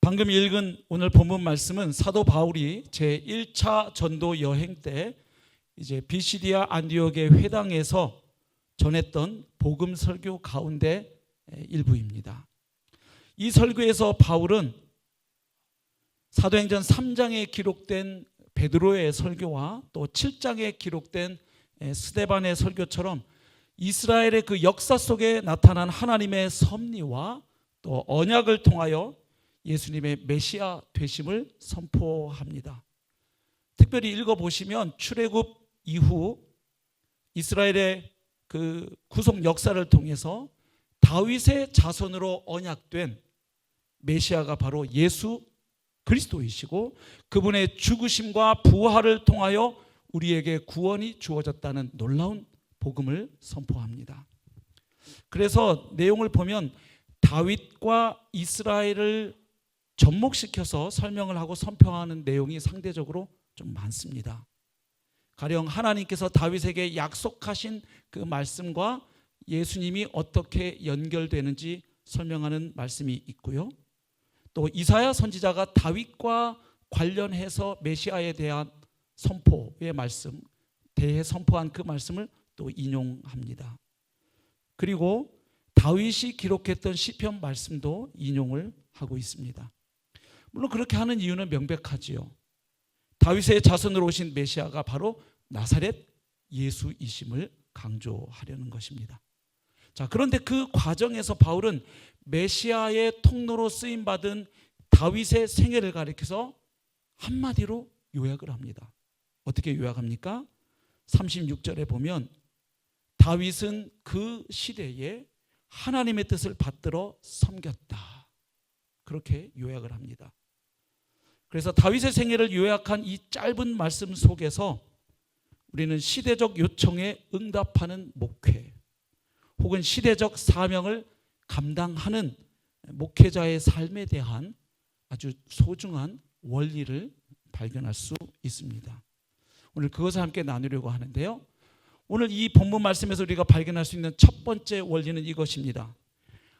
방금 읽은 오늘 본문 말씀은 사도 바울이 제1차 전도 여행 때 이제 비시디아 안디옥의 회당에서 전했던 복음 설교 가운데 일부입니다. 이 설교에서 바울은 사도행전 3장에 기록된 베드로의 설교와 또 7장에 기록된 스데반의 설교처럼 이스라엘의 그 역사 속에 나타난 하나님의 섭리와 또 언약을 통하여 예수님의 메시아 되심을 선포합니다. 특별히 읽어보시면 출애굽 이후 이스라엘의 그 구속 역사를 통해서 다윗의 자손으로 언약된 메시아가 바로 예수 그리스도이시고 그분의 죽으심과 부활을 통하여 우리에게 구원이 주어졌다는 놀라운 복음을 선포합니다. 그래서 내용을 보면 다윗과 이스라엘을 접목시켜서 설명을 하고 선포하는 내용이 상대적으로 좀 많습니다. 가령 하나님께서 다윗에게 약속하신 그 말씀과 예수님이 어떻게 연결되는지 설명하는 말씀이 있고요. 또 이사야 선지자가 다윗과 관련해서 메시아에 대한 선포의 말씀, 대해 선포한 그 말씀을 또 인용합니다. 그리고 다윗이 기록했던 시편 말씀도 인용을 하고 있습니다. 물론 그렇게 하는 이유는 명백하지요. 다윗의 자손으로 오신 메시아가 바로 나사렛 예수이심을 강조하려는 것입니다. 자, 그런데 그 과정에서 바울은 메시아의 통로로 쓰임받은 다윗의 생애를 가리켜서 한마디로 요약을 합니다. 어떻게 요약합니까? 36절에 보면 다윗은 그 시대에 하나님의 뜻을 받들어 섬겼다. 그렇게 요약을 합니다. 그래서 다윗의 생애를 요약한 이 짧은 말씀 속에서 우리는 시대적 요청에 응답하는 목회 혹은 시대적 사명을 감당하는 목회자의 삶에 대한 아주 소중한 원리를 발견할 수 있습니다. 오늘 그것을 함께 나누려고 하는데요. 오늘 이 본문 말씀에서 우리가 발견할 수 있는 첫 번째 원리는 이것입니다.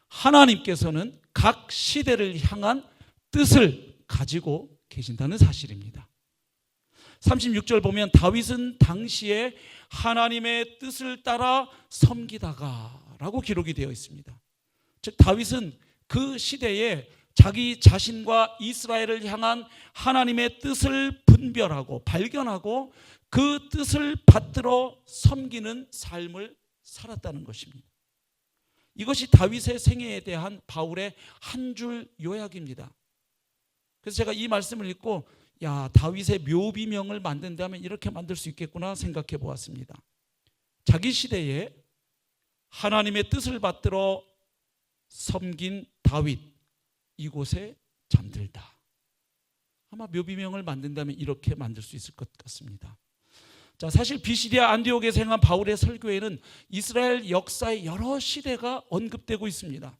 하나님께서는 각 시대를 향한 뜻을 가지고 계신다는 사실입니다. 36절 보면 다윗은 당시에 하나님의 뜻을 따라 섬기다가 라고 기록이 되어 있습니다. 즉 다윗은 그 시대에 자기 자신과 이스라엘을 향한 하나님의 뜻을 분별하고 발견하고 그 뜻을 받들어 섬기는 삶을 살았다는 것입니다. 이것이 다윗의 생애에 대한 바울의 한 줄 요약입니다. 그래서 제가 이 말씀을 읽고 다윗의 묘비명을 만든다면 이렇게 만들 수 있겠구나 생각해 보았습니다. 자기 시대에 하나님의 뜻을 받들어 섬긴 다윗, 이곳에 잠들다. 아마 묘비명을 만든다면 이렇게 만들 수 있을 것 같습니다. 자, 사실 비시디아 안디옥에 생한 바울의 설교에는 이스라엘 역사의 여러 시대가 언급되고 있습니다.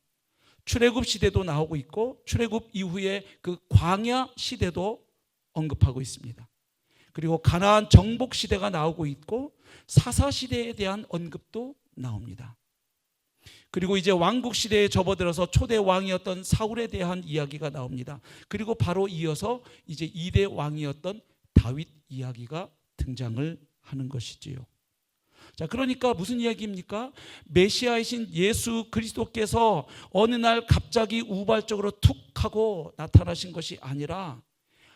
출애굽 시대도 나오고 있고 출애굽 이후에 그 광야 시대도 언급하고 있습니다. 그리고 가나안 정복 시대가 나오고 있고 사사 시대에 대한 언급도 나옵니다. 그리고 이제 왕국 시대에 접어들어서 초대 왕이었던 사울에 대한 이야기가 나옵니다. 그리고 바로 이어서 이제 2대 왕이었던 다윗 이야기가 등장을 하는 것이지요. 자, 그러니까 무슨 이야기입니까? 메시아이신 예수 그리스도께서 어느 날 갑자기 우발적으로 툭 하고 나타나신 것이 아니라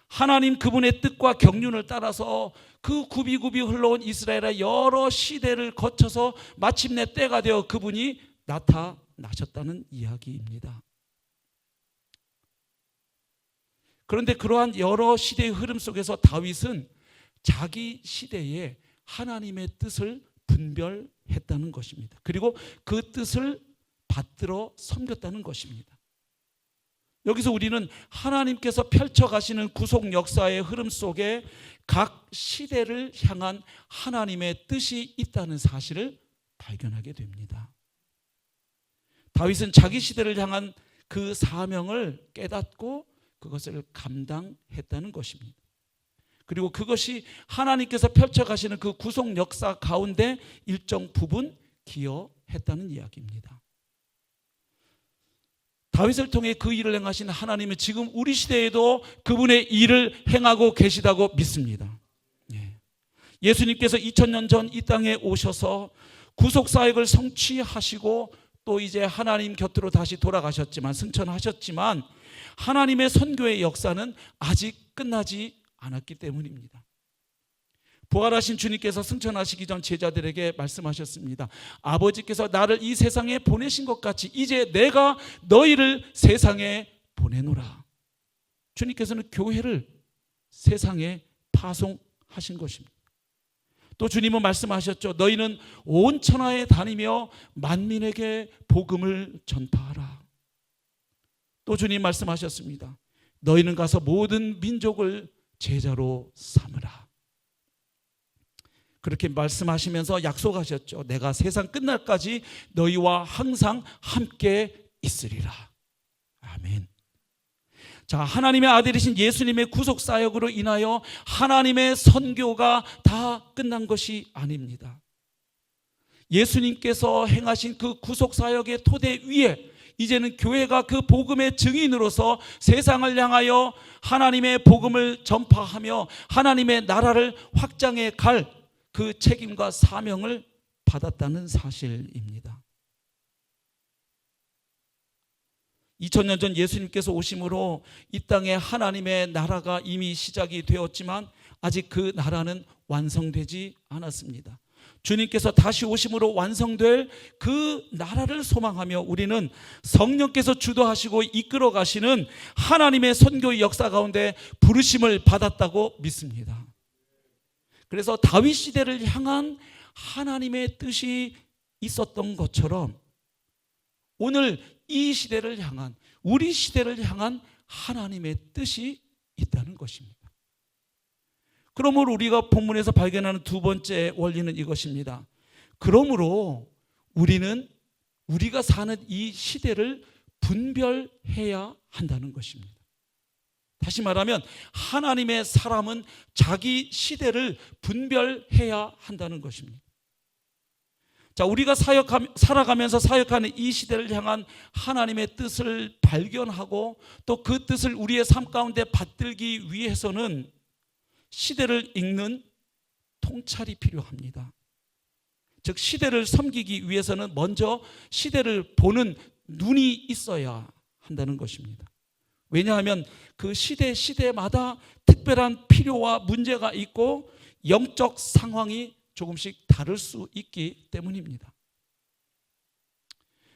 하나님 그분의 뜻과 경륜을 따라서 그 굽이굽이 흘러온 이스라엘의 여러 시대를 거쳐서 마침내 때가 되어 그분이 나타나셨다는 이야기입니다. 그런데 그러한 여러 시대의 흐름 속에서 다윗은 자기 시대에 하나님의 뜻을 분별했다는 것입니다. 그리고 그 뜻을 받들어 섬겼다는 것입니다. 여기서 우리는 하나님께서 펼쳐가시는 구속 역사의 흐름 속에 각 시대를 향한 하나님의 뜻이 있다는 사실을 발견하게 됩니다. 다윗은 자기 시대를 향한 그 사명을 깨닫고 그것을 감당했다는 것입니다. 그리고 그것이 하나님께서 펼쳐가시는 그 구속 역사 가운데 일정 부분 기여했다는 이야기입니다. 다윗을 통해 그 일을 행하신 하나님은 지금 우리 시대에도 그분의 일을 행하고 계시다고 믿습니다. 예수님께서 2000년 전 이 땅에 오셔서 구속 사역을 성취하시고 또 이제 하나님 곁으로 다시 돌아가셨지만 승천하셨지만 하나님의 선교의 역사는 아직 끝나지 않았기 때문입니다. 부활하신 주님께서 승천하시기 전 제자들에게 말씀하셨습니다. 아버지께서 나를 이 세상에 보내신 것 같이 이제 내가 너희를 세상에 보내노라. 주님께서는 교회를 세상에 파송하신 것입니다. 또 주님은 말씀하셨죠. 너희는 온 천하에 다니며 만민에게 복음을 전파하라. 또 주님 말씀하셨습니다. 너희는 가서 모든 민족을 제자로 삼으라. 그렇게 말씀하시면서 약속하셨죠. 내가 세상 끝날까지 너희와 항상 함께 있으리라. 아멘. 자, 하나님의 아들이신 예수님의 구속 사역으로 인하여 하나님의 선교가 다 끝난 것이 아닙니다. 예수님께서 행하신 그 구속 사역의 토대 위에 이제는 교회가 그 복음의 증인으로서 세상을 향하여 하나님의 복음을 전파하며 하나님의 나라를 확장해 갈 그 책임과 사명을 받았다는 사실입니다. 2000년 전 예수님께서 오심으로 이 땅에 하나님의 나라가 이미 시작이 되었지만 아직 그 나라는 완성되지 않았습니다. 주님께서 다시 오심으로 완성될 그 나라를 소망하며 우리는 성령께서 주도하시고 이끌어 가시는 하나님의 선교의 역사 가운데 부르심을 받았다고 믿습니다. 그래서 다윗 시대를 향한 하나님의 뜻이 있었던 것처럼 오늘 이 시대를 향한, 우리 시대를 향한 하나님의 뜻이 있다는 것입니다. 그러므로 우리가 본문에서 발견하는 두 번째 원리는 이것입니다. 그러므로 우리는 우리가 사는 이 시대를 분별해야 한다는 것입니다. 다시 말하면 하나님의 사람은 자기 시대를 분별해야 한다는 것입니다. 자, 우리가 살아가면서 사역하는 이 시대를 향한 하나님의 뜻을 발견하고 또 그 뜻을 우리의 삶 가운데 받들기 위해서는 시대를 읽는 통찰이 필요합니다. 즉 시대를 섬기기 위해서는 먼저 시대를 보는 눈이 있어야 한다는 것입니다. 왜냐하면 그 시대마다 특별한 필요와 문제가 있고 영적 상황이 조금씩 다를 수 있기 때문입니다.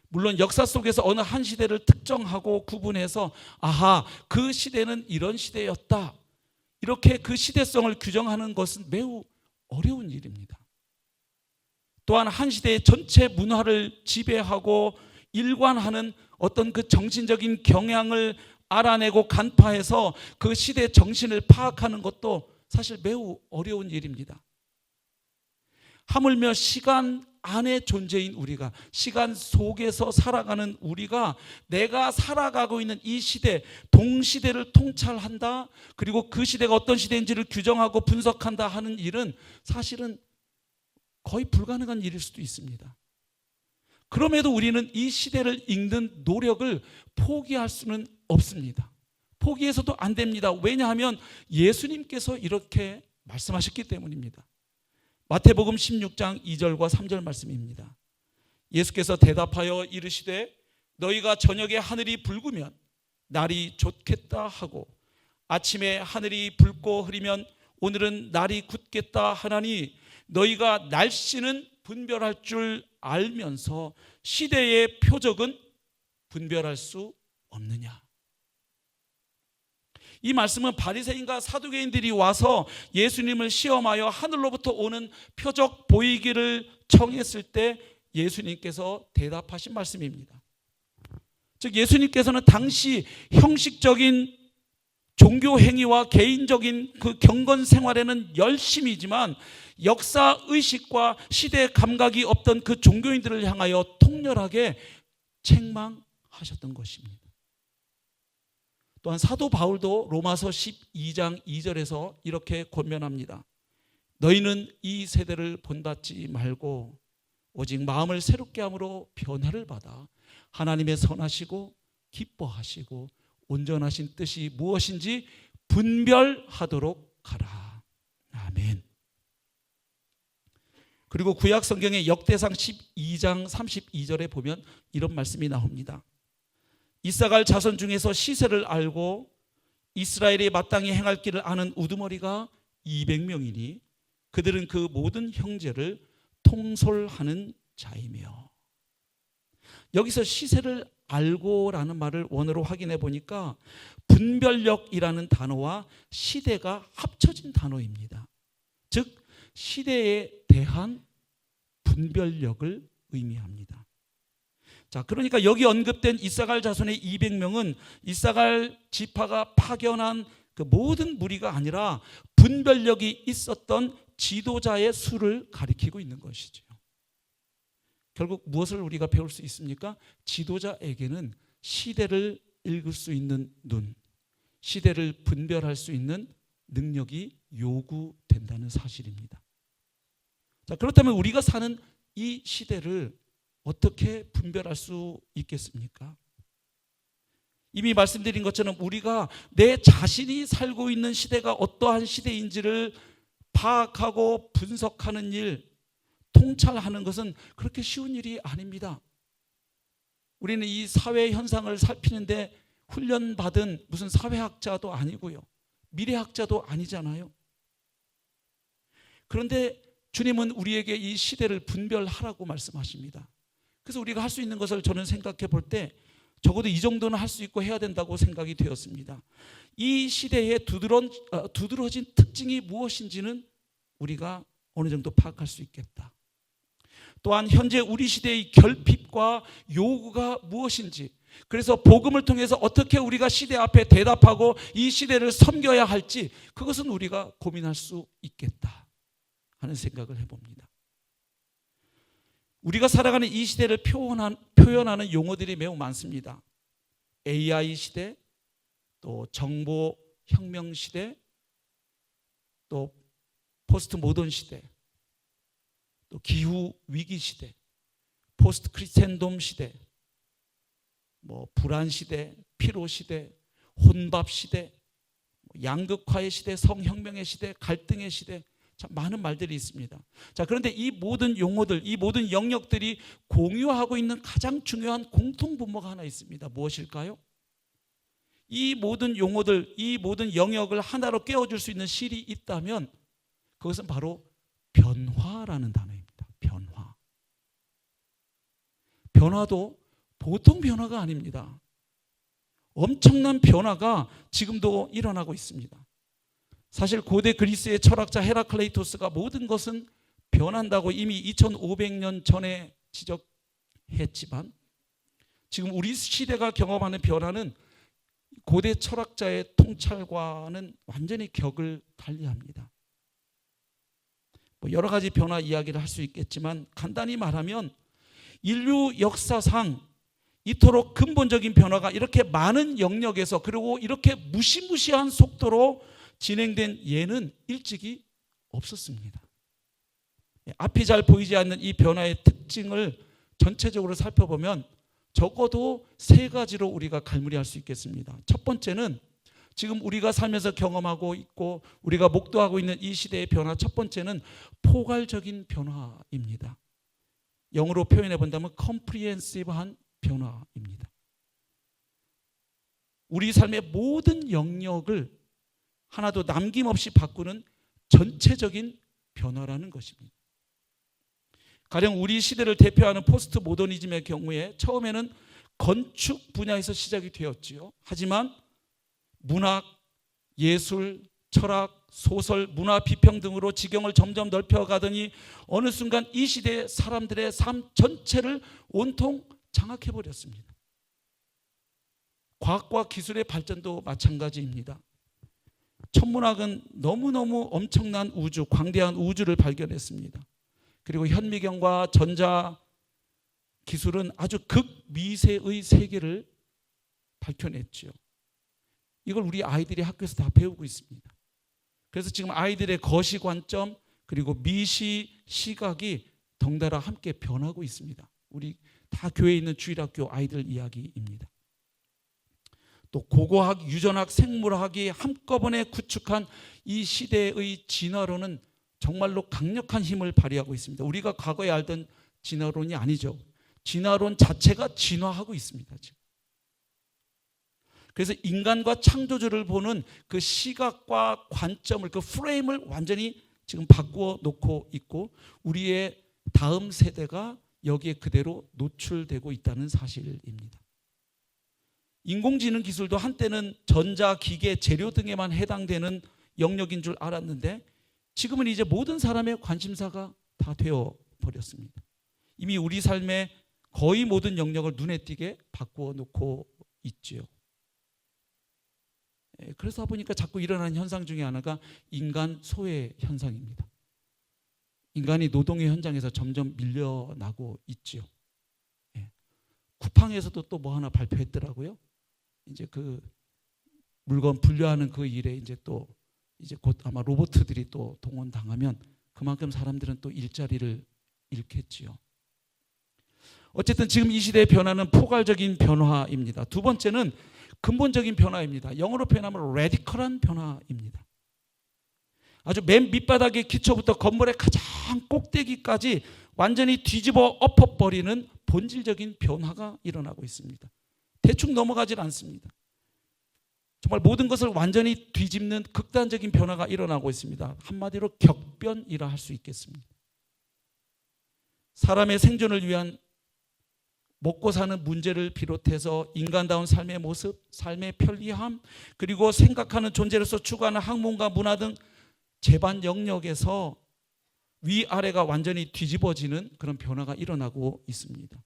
물론 역사 속에서 어느 한 시대를 특정하고 구분해서 아하, 그 시대는 이런 시대였다, 이렇게 그 시대성을 규정하는 것은 매우 어려운 일입니다. 또한 한 시대의 전체 문화를 지배하고 일관하는 어떤 그 정신적인 경향을 알아내고 간파해서 그 시대의 정신을 파악하는 것도 사실 매우 어려운 일입니다. 하물며 시간 안의 존재인 우리가, 시간 속에서 살아가는 우리가 내가 살아가고 있는 이 시대, 동시대를 통찰한다, 그리고 그 시대가 어떤 시대인지를 규정하고 분석한다 하는 일은 사실은 거의 불가능한 일일 수도 있습니다. 그럼에도 우리는 이 시대를 읽는 노력을 포기할 수는 없습니다. 포기해서도 안 됩니다. 왜냐하면 예수님께서 이렇게 말씀하셨기 때문입니다. 마태복음 16장 2절과 3절 말씀입니다. 예수께서 대답하여 이르시되 너희가 저녁에 하늘이 붉으면 날이 좋겠다 하고 아침에 하늘이 붉고 흐리면 오늘은 날이 굳겠다 하나니 너희가 날씨는 분별할 줄 알면서 시대의 표적은 분별할 수 없느냐. 이 말씀은 바리새인과 사두개인들이 와서 예수님을 시험하여 하늘로부터 오는 표적 보이기를 청했을 때 예수님께서 대답하신 말씀입니다. 즉 예수님께서는 당시 형식적인 종교 행위와 개인적인 그 경건 생활에는 열심이지만 역사 의식과 시대 감각이 없던 그 종교인들을 향하여 통렬하게 책망하셨던 것입니다. 또한 사도 바울도 로마서 12장 2절에서 이렇게 권면합니다. 너희는 이 세대를 본받지 말고 오직 마음을 새롭게 함으로 변화를 받아 하나님의 선하시고 기뻐하시고 온전하신 뜻이 무엇인지 분별하도록 하라. 아멘. 그리고 구약 성경의 역대상 12장 32절에 보면 이런 말씀이 나옵니다. 이사갈 자손 중에서 시세를 알고 이스라엘이 마땅히 행할 길을 아는 우두머리가 200명이니 그들은 그 모든 형제를 통솔하는 자이며. 여기서 시세를 알고라는 말을 원어로 확인해 보니까 분별력이라는 단어와 시대가 합쳐진 단어입니다. 즉 시대에 대한 분별력을 의미합니다. 자, 그러니까 여기 언급된 이사갈 자손의 200명은 이사갈 지파가 파견한 그 모든 무리가 아니라 분별력이 있었던 지도자의 수를 가리키고 있는 것이죠. 결국 무엇을 우리가 배울 수 있습니까? 지도자에게는 시대를 읽을 수 있는 눈, 시대를 분별할 수 있는 능력이 요구된다는 사실입니다. 자, 그렇다면 우리가 사는 이 시대를 어떻게 분별할 수 있겠습니까? 이미 말씀드린 것처럼 우리가 내 자신이 살고 있는 시대가 어떠한 시대인지를 파악하고 분석하는 일, 통찰하는 것은 그렇게 쉬운 일이 아닙니다. 우리는 이 사회 현상을 살피는데 훈련받은 무슨 사회학자도 아니고요, 미래학자도 아니잖아요. 그런데 주님은 우리에게 이 시대를 분별하라고 말씀하십니다. 그래서 우리가 할 수 있는 것을 저는 생각해 볼 때 적어도 이 정도는 할 수 있고 해야 된다고 생각이 되었습니다. 이 시대의 두드러진 특징이 무엇인지는 우리가 어느 정도 파악할 수 있겠다. 또한 현재 우리 시대의 결핍과 요구가 무엇인지, 그래서 복음을 통해서 어떻게 우리가 시대 앞에 대답하고 이 시대를 섬겨야 할지, 그것은 우리가 고민할 수 있겠다 하는 생각을 해봅니다. 우리가 살아가는 이 시대를 표현하는 용어들이 매우 많습니다. AI 시대, 또 정보혁명 시대, 또 포스트 모던 시대, 또 기후 위기 시대, 포스트 크리스텐돔 시대, 불안 시대, 피로 시대, 혼밥 시대, 양극화의 시대, 성혁명의 시대, 갈등의 시대, 참 많은 말들이 있습니다. 자, 그런데 이 모든 용어들, 이 모든 영역들이 공유하고 있는 가장 중요한 공통 분모가 하나 있습니다. 무엇일까요? 이 모든 용어들, 이 모든 영역을 하나로 깨워줄 수 있는 실이 있다면 그것은 바로 변화라는 단어입니다. 변화. 변화도 보통 변화가 아닙니다. 엄청난 변화가 지금도 일어나고 있습니다. 사실 고대 그리스의 철학자 헤라클레이토스가 모든 것은 변한다고 이미 2500년 전에 지적했지만 지금 우리 시대가 경험하는 변화는 고대 철학자의 통찰과는 완전히 격을 달리합니다. 여러 가지 변화 이야기를 할 수 있겠지만 간단히 말하면 인류 역사상 이토록 근본적인 변화가 이렇게 많은 영역에서 그리고 이렇게 무시무시한 속도로 진행된 예는 일찍이 없었습니다. 앞이 잘 보이지 않는 이 변화의 특징을 전체적으로 살펴보면 적어도 세 가지로 우리가 갈무리할 수 있겠습니다. 첫 번째는 지금 우리가 살면서 경험하고 있고 우리가 목도하고 있는 이 시대의 변화, 첫 번째는 포괄적인 변화입니다. 영어로 표현해 본다면 comprehensive한 변화입니다. 우리 삶의 모든 영역을 하나도 남김없이 바꾸는 전체적인 변화라는 것입니다. 가령 우리 시대를 대표하는 포스트 모더니즘의 경우에 처음에는 건축 분야에서 시작이 되었지요. 하지만 문학, 예술, 철학, 소설, 문화 비평 등으로 지경을 점점 넓혀가더니 어느 순간 이 시대의 사람들의 삶 전체를 온통 장악해버렸습니다. 과학과 기술의 발전도 마찬가지입니다. 천문학은 너무너무 엄청난 우주, 광대한 우주를 발견했습니다. 그리고 현미경과 전자 기술은 아주 극미세의 세계를 밝혀냈죠. 이걸 우리 아이들이 학교에서 다 배우고 있습니다. 그래서 지금 아이들의 거시 관점 그리고 미시 시각이 덩달아 함께 변하고 있습니다. 우리 다 교회에 있는 주일학교 아이들 이야기입니다. 또 고고학, 유전학, 생물학이 한꺼번에 구축한 이 시대의 진화론은 정말로 강력한 힘을 발휘하고 있습니다. 우리가 과거에 알던 진화론이 아니죠. 진화론 자체가 진화하고 있습니다. 지금. 그래서 인간과 창조주를 보는 그 시각과 관점을, 그 프레임을 완전히 지금 바꾸어 놓고 있고 우리의 다음 세대가 여기에 그대로 노출되고 있다는 사실입니다. 인공지능 기술도 한때는 전자, 기계, 재료 등에만 해당되는 영역인 줄 알았는데 지금은 이제 모든 사람의 관심사가 다 되어 버렸습니다. 이미 우리 삶의 거의 모든 영역을 눈에 띄게 바꾸어 놓고 있지요. 그래서 보니까 자꾸 일어나는 현상 중에 하나가 인간 소외 현상입니다. 인간이 노동의 현장에서 점점 밀려나고 있지요. 쿠팡에서도 또 뭐 하나 발표했더라고요. 이제 그 물건 분류하는 그 일에 이제 또 이제 곧 아마 로봇들이 또 동원당하면 그만큼 사람들은 또 일자리를 잃겠지요. 어쨌든 지금 이 시대의 변화는 포괄적인 변화입니다. 두 번째는 근본적인 변화입니다. 영어로 표현하면 레디컬한 변화입니다. 아주 맨 밑바닥의 기초부터 건물의 가장 꼭대기까지 완전히 뒤집어 엎어버리는 본질적인 변화가 일어나고 있습니다. 대충 넘어가질 않습니다. 정말 모든 것을 완전히 뒤집는 극단적인 변화가 일어나고 있습니다. 한마디로 격변이라 할 수 있겠습니다. 사람의 생존을 위한 먹고 사는 문제를 비롯해서 인간다운 삶의 모습, 삶의 편리함, 그리고 생각하는 존재로서 추구하는 학문과 문화 등 제반 영역에서 위아래가 완전히 뒤집어지는 그런 변화가 일어나고 있습니다.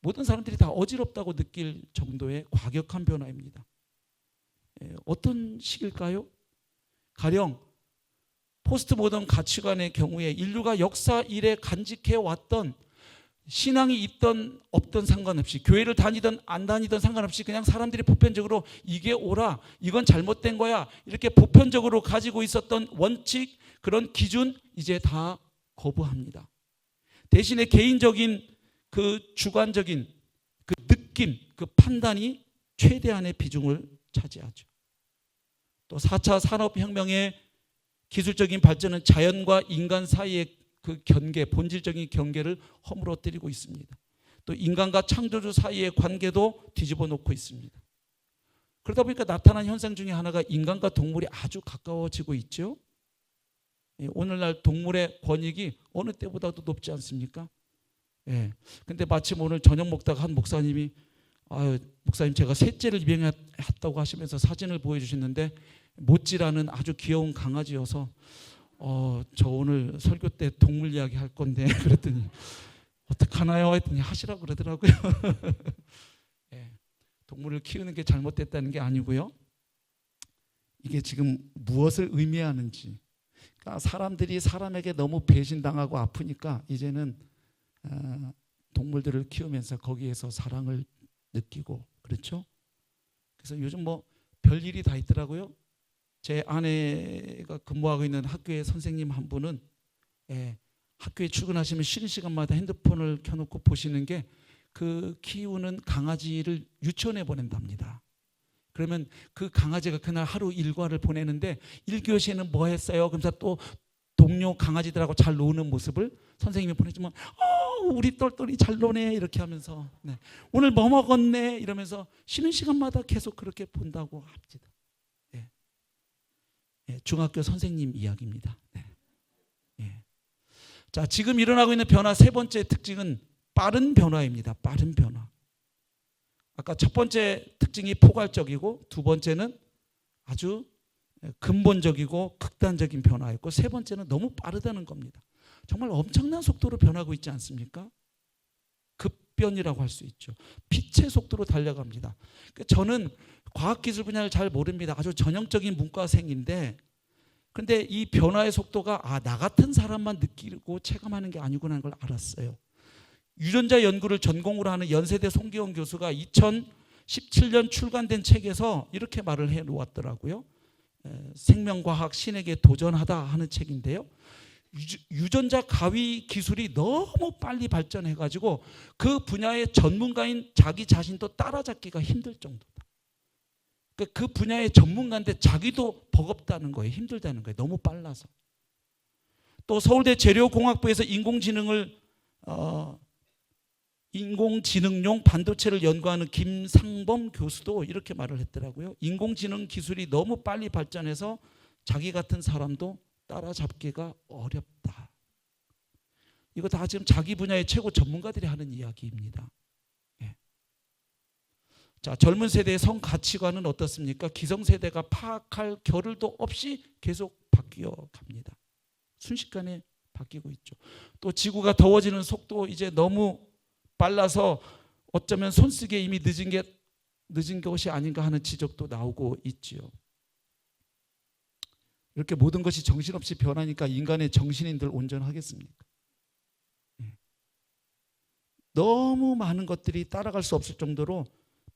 모든 사람들이 다 어지럽다고 느낄 정도의 과격한 변화입니다. 어떤 식일까요? 가령 포스트 모던 가치관의 경우에 인류가 역사 이래 간직해 왔던 신앙이 있던 없던 상관없이, 교회를 다니던 안 다니던 상관없이 그냥 사람들이 보편적으로 이게 옳아, 이건 잘못된 거야, 이렇게 보편적으로 가지고 있었던 원칙, 그런 기준 이제 다 거부합니다. 대신에 개인적인 그 주관적인 그 느낌, 그 판단이 최대한의 비중을 차지하죠. 또 4차 산업혁명의 기술적인 발전은 자연과 인간 사이의 그 경계, 본질적인 경계를 허물어뜨리고 있습니다. 또 인간과 창조주 사이의 관계도 뒤집어 놓고 있습니다. 그러다 보니까 나타난 현상 중에 하나가 인간과 동물이 아주 가까워지고 있죠. 오늘날 동물의 권익이 어느 때보다도 높지 않습니까? 근데 마침 오늘 저녁 먹다가 한 목사님이 목사님 제가 셋째를 입양했다고 하시면서 사진을 보여주셨는데 모찌라는 아주 귀여운 강아지여서 저 오늘 설교 때 동물 이야기 할 건데 그랬더니 어떡하나요? 했더니 하시라고 그러더라고요. 동물을 키우는 게 잘못됐다는 게 아니고요. 이게 지금 무엇을 의미하는지, 그러니까 사람들이 사람에게 너무 배신당하고 아프니까 이제는 동물들을 키우면서 거기에서 사랑을 느끼고, 그렇죠? 그래서 요즘 뭐 별일이 다 있더라고요. 제 아내가 근무하고 있는 학교의 선생님 한 분은 학교에 출근하시면 쉬는 시간마다 핸드폰을 켜놓고 보시는 게 그 키우는 강아지를 유치원에 보낸답니다. 그러면 그 강아지가 그날 하루 일과를 보내는데 1교시에는 뭐 했어요? 그러면서 또 동료 강아지들하고 잘 노는 모습을 선생님이 보내주면 우리 똘똘이 잘 노네 이렇게 하면서 오늘 뭐 먹었네 이러면서 쉬는 시간마다 계속 그렇게 본다고 합니다. 중학교 선생님 이야기입니다. 자, 지금 일어나고 있는 변화 세 번째 특징은 빠른 변화입니다. 빠른 변화. 아까 첫 번째 특징이 포괄적이고 두 번째는 아주 근본적이고 극단적인 변화였고 세 번째는 너무 빠르다는 겁니다. 정말 엄청난 속도로 변하고 있지 않습니까? 급변이라고 할 수 있죠. 빛의 속도로 달려갑니다. 저는 과학기술 분야를 잘 모릅니다. 아주 전형적인 문과생인데 그런데 이 변화의 속도가 나 같은 사람만 느끼고 체감하는 게 아니구나 하는 걸 알았어요. 유전자 연구를 전공으로 하는 연세대 송기원 교수가 2017년 출간된 책에서 이렇게 말을 해놓았더라고요. 생명과학 신에게 도전하다 하는 책인데요. 유전자 가위 기술이 너무 빨리 발전해가지고 그 분야의 전문가인 자기 자신도 따라잡기가 힘들 정도다. 그 분야의 전문가인데 자기도 버겁다는 거예요. 힘들다는 거예요. 너무 빨라서. 또 서울대 재료공학부에서 인공지능용 반도체를 연구하는 김상범 교수도 이렇게 말을 했더라고요. 인공지능 기술이 너무 빨리 발전해서 자기 같은 사람도 따라잡기가 어렵다. 이거 다 지금 자기 분야의 최고 전문가들이 하는 이야기입니다. 자, 젊은 세대의 성 가치관은 어떻습니까? 기성세대가 파악할 겨를도 없이 계속 바뀌어 갑니다. 순식간에 바뀌고 있죠. 또 지구가 더워지는 속도 이제 너무 빨라서 어쩌면 손쓰기에 이미 늦은 것이 아닌가 하는 지적도 나오고 있지요. 이렇게 모든 것이 정신없이 변하니까 인간의 정신인들 온전하겠습니까? 너무 많은 것들이 따라갈 수 없을 정도로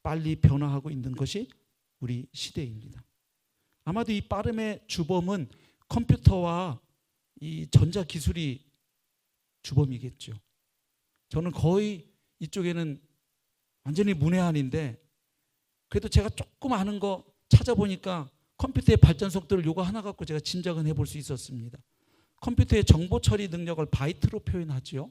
빨리 변화하고 있는 것이 우리 시대입니다. 아마도 이 빠름의 주범은 컴퓨터와 이 전자기술이 주범이겠죠. 저는 거의 이쪽에는 완전히 문외한인데 그래도 제가 조금 아는 거 찾아보니까 컴퓨터의 발전 속도를 요거 하나 갖고 제가 짐작은 해볼 수 있었습니다. 컴퓨터의 정보 처리 능력을 바이트로 표현하지요.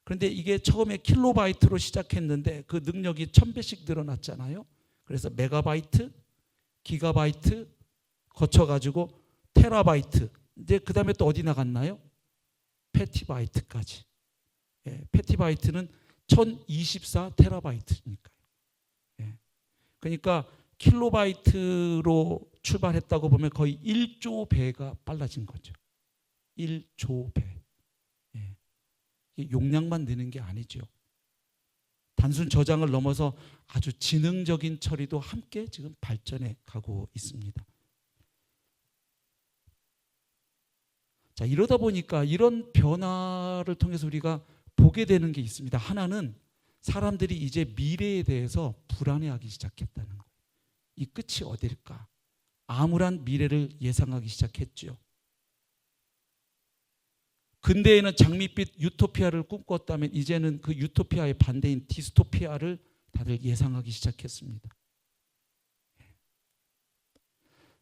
그런데 이게 처음에 킬로바이트로 시작했는데 그 능력이 1000배씩 늘어났잖아요. 그래서 메가바이트, 기가바이트 거쳐가지고 테라바이트, 이제 그 다음에 또 어디 나갔나요? 페티바이트까지. 페티바이트는 1024 테라바이트니까요. 그러니까 킬로바이트로 출발했다고 보면 거의 1조 배가 빨라진 거죠. 1조 배. 용량만 느는 게 아니죠. 단순 저장을 넘어서 아주 지능적인 처리도 함께 지금 발전해 가고 있습니다. 자, 이러다 보니까 이런 변화를 통해서 우리가 보게 되는 게 있습니다. 하나는 사람들이 이제 미래에 대해서 불안해하기 시작했다는 거예요. 이 끝이 어딜까? 암울한 미래를 예상하기 시작했죠. 근대에는 장밋빛 유토피아를 꿈꿨다면 이제는 그 유토피아의 반대인 디스토피아를 다들 예상하기 시작했습니다.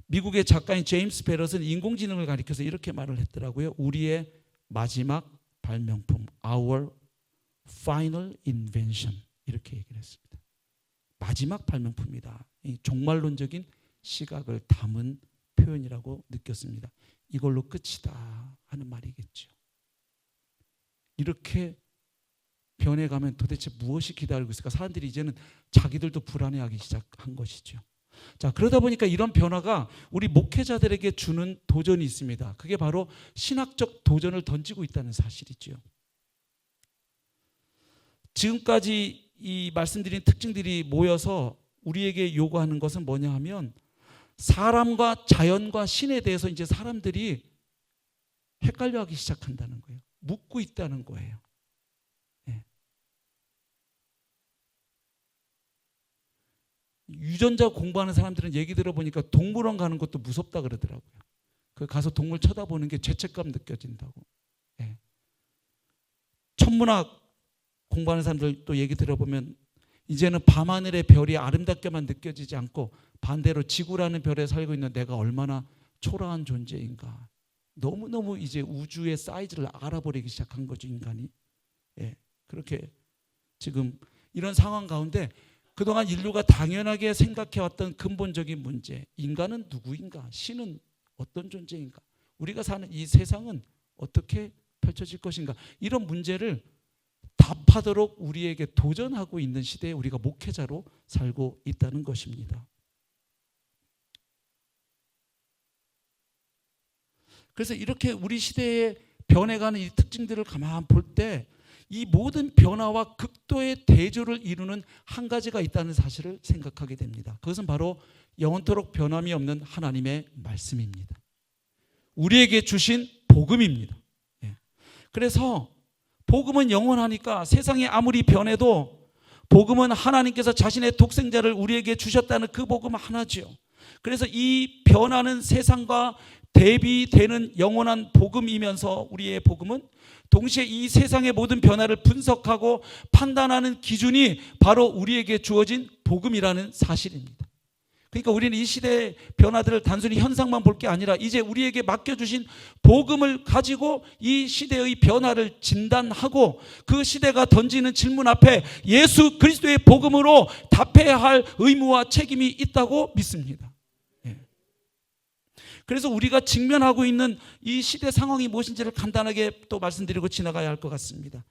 미국의 작가인 제임스 베럿은 인공지능을 가리켜서 이렇게 말을 했더라고요. 우리의 마지막 발명품, our final invention, 이렇게 얘기를 했습니다. 마지막 발명품이다. 이 종말론적인 시각을 담은 표현이라고 느꼈습니다. 이걸로 끝이다 하는 말이겠죠. 이렇게 변해가면 도대체 무엇이 기다리고 있을까? 사람들이 이제는 자기들도 불안해하기 시작한 것이죠. 자, 그러다 보니까 이런 변화가 우리 목회자들에게 주는 도전이 있습니다. 그게 바로 신학적 도전을 던지고 있다는 사실이죠. 지금까지 이 말씀드린 특징들이 모여서 우리에게 요구하는 것은 뭐냐 하면 사람과 자연과 신에 대해서 이제 사람들이 헷갈려하기 시작한다는 거예요. 묻고 있다는 거예요. 유전자 공부하는 사람들은 얘기 들어보니까 동물원 가는 것도 무섭다 그러더라고요. 그 가서 동물 쳐다보는 게 죄책감 느껴진다고. 천문학 공부하는 사람들 또 얘기 들어보면 이제는 밤하늘의 별이 아름답게만 느껴지지 않고 반대로 지구라는 별에 살고 있는 내가 얼마나 초라한 존재인가. 너무너무 이제 우주의 사이즈를 알아버리기 시작한 거죠, 인간이. 그렇게 지금 이런 상황 가운데 그동안 인류가 당연하게 생각해왔던 근본적인 문제, 인간은 누구인가? 신은 어떤 존재인가? 우리가 사는 이 세상은 어떻게 펼쳐질 것인가? 이런 문제를 답하도록 우리에게 도전하고 있는 시대에 우리가 목회자로 살고 있다는 것입니다. 그래서 이렇게 우리 시대에 변해가는 이 특징들을 가만 볼 때 이 모든 변화와 극도의 대조를 이루는 한 가지가 있다는 사실을 생각하게 됩니다. 그것은 바로 영원토록 변함이 없는 하나님의 말씀입니다. 우리에게 주신 복음입니다. 그래서 복음은 영원하니까 세상이 아무리 변해도 복음은 하나님께서 자신의 독생자를 우리에게 주셨다는 그 복음 하나죠. 그래서 이 변하는 세상과 대비되는 영원한 복음이면서 우리의 복음은 동시에 이 세상의 모든 변화를 분석하고 판단하는 기준이 바로 우리에게 주어진 복음이라는 사실입니다. 그러니까 우리는 이 시대의 변화들을 단순히 현상만 볼 게 아니라 이제 우리에게 맡겨주신 복음을 가지고 이 시대의 변화를 진단하고 그 시대가 던지는 질문 앞에 예수 그리스도의 복음으로 답해야 할 의무와 책임이 있다고 믿습니다. 그래서 우리가 직면하고 있는 이 시대 상황이 무엇인지를 간단하게 또 말씀드리고 지나가야 할 것 같습니다.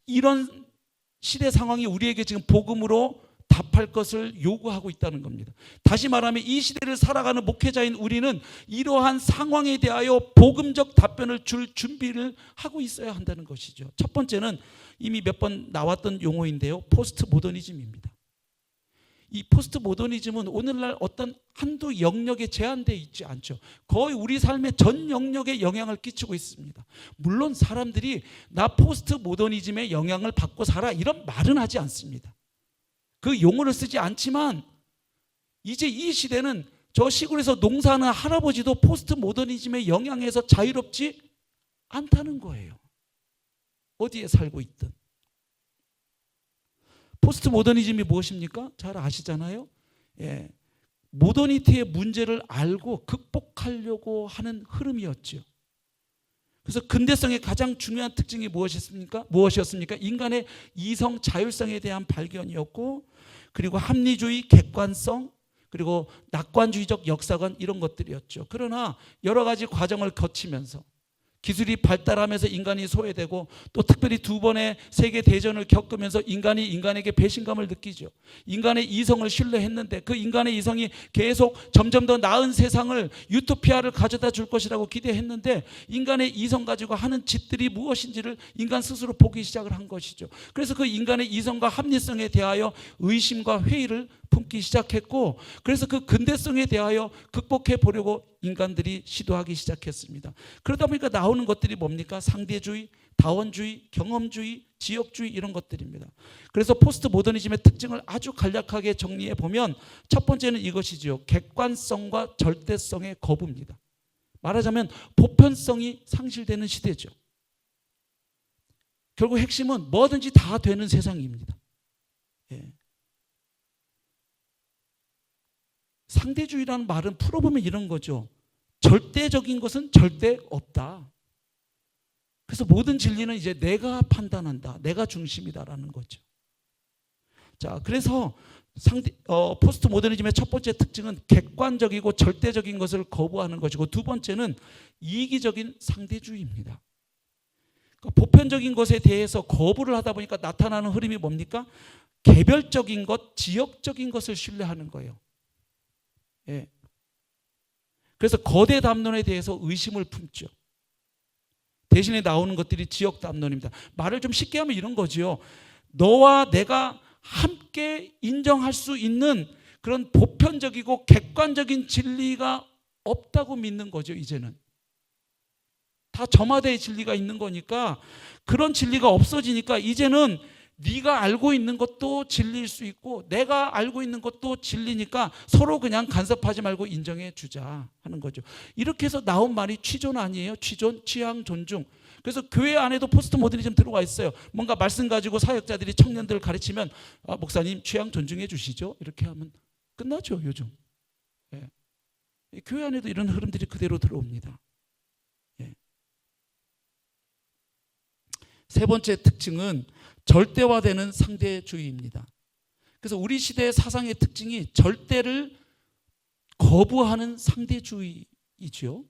이런 시대 상황이 우리에게 지금 복음으로 답할 것을 요구하고 있다는 겁니다. 다시 말하면 이 시대를 살아가는 목회자인 우리는 이러한 상황에 대하여 복음적 답변을 줄 준비를 하고 있어야 한다는 것이죠. 첫 번째는 이미 몇 번 나왔던 용어인데요. 포스트 모더니즘입니다. 이 포스트 모더니즘은 오늘날 어떤 한두 영역에 제한되어 있지 않죠. 거의 우리 삶의 전 영역에 영향을 끼치고 있습니다. 물론 사람들이 나 포스트 모더니즘의 영향을 받고 살아 이런 말은 하지 않습니다. 그 용어를 쓰지 않지만 이제 이 시대는 저 시골에서 농사하는 할아버지도 포스트 모더니즘의 영향에서 자유롭지 않다는 거예요. 어디에 살고 있든. 포스트 모더니즘이 무엇입니까? 잘 아시잖아요. 예. 모더니티의 문제를 알고 극복하려고 하는 흐름이었죠. 그래서 근대성의 가장 중요한 특징이 무엇이었습니까? 인간의 이성 자율성에 대한 발견이었고, 그리고 합리주의, 객관성, 그리고 낙관주의적 역사관 이런 것들이었죠. 그러나 여러 가지 과정을 거치면서 기술이 발달하면서 인간이 소외되고, 또 특별히 두 번의 세계 대전을 겪으면서 인간이 인간에게 배신감을 느끼죠. 인간의 이성을 신뢰했는데 그 인간의 이성이 계속 점점 더 나은 세상을, 유토피아를 가져다 줄 것이라고 기대했는데 인간의 이성 가지고 하는 짓들이 무엇인지를 인간 스스로 보기 시작을 한 것이죠. 그래서 그 인간의 이성과 합리성에 대하여 의심과 회의를 품기 시작했고, 그래서 그 근대성에 대하여 극복해 보려고 인간들이 시도하기 시작했습니다. 그러다 보니까 나오는 것들이 뭡니까? 상대주의, 다원주의, 경험주의, 지역주의 이런 것들입니다. 그래서 포스트 모더니즘의 특징을 아주 간략하게 정리해 보면 첫 번째는 이것이죠. 객관성과 절대성의 거부입니다. 말하자면 보편성이 상실되는 시대죠. 결국 핵심은 뭐든지 다 되는 세상입니다. 예. 상대주의라는 말은 풀어보면 이런 거죠. 절대적인 것은 절대 없다. 그래서 모든 진리는 이제 내가 판단한다, 내가 중심이다라는 거죠. 자, 그래서 포스트 모더니즘의 첫 번째 특징은 객관적이고 절대적인 것을 거부하는 것이고, 두 번째는 이기적인 상대주의입니다. 그러니까 보편적인 것에 대해서 거부를 하다 보니까 나타나는 흐름이 뭡니까? 개별적인 것, 지역적인 것을 신뢰하는 거예요. 예. 그래서 거대 담론에 대해서 의심을 품죠. 대신에 나오는 것들이 지역 담론입니다. 말을 좀 쉽게 하면 이런 거지요. 너와 내가 함께 인정할 수 있는 그런 보편적이고 객관적인 진리가 없다고 믿는 거죠. 이제는 다 저마다의 진리가 있는 거니까, 그런 진리가 없어지니까 이제는 네가 알고 있는 것도 진리일 수 있고 내가 알고 있는 것도 진리니까 서로 그냥 간섭하지 말고 인정해 주자 하는 거죠. 이렇게 해서 나온 말이 취존 아니에요? 취존, 취향 존중. 그래서 교회 안에도 포스트 모더니즘 들어와 있어요. 뭔가 말씀 가지고 사역자들이 청년들을 가르치면 목사님 취향 존중해 주시죠? 이렇게 하면 끝나죠 요즘. 예. 교회 안에도 이런 흐름들이 그대로 들어옵니다. 예. 세 번째 특징은 절대화되는 상대주의입니다. 그래서 우리 시대의 사상의 특징이 절대를 거부하는 상대주의이죠.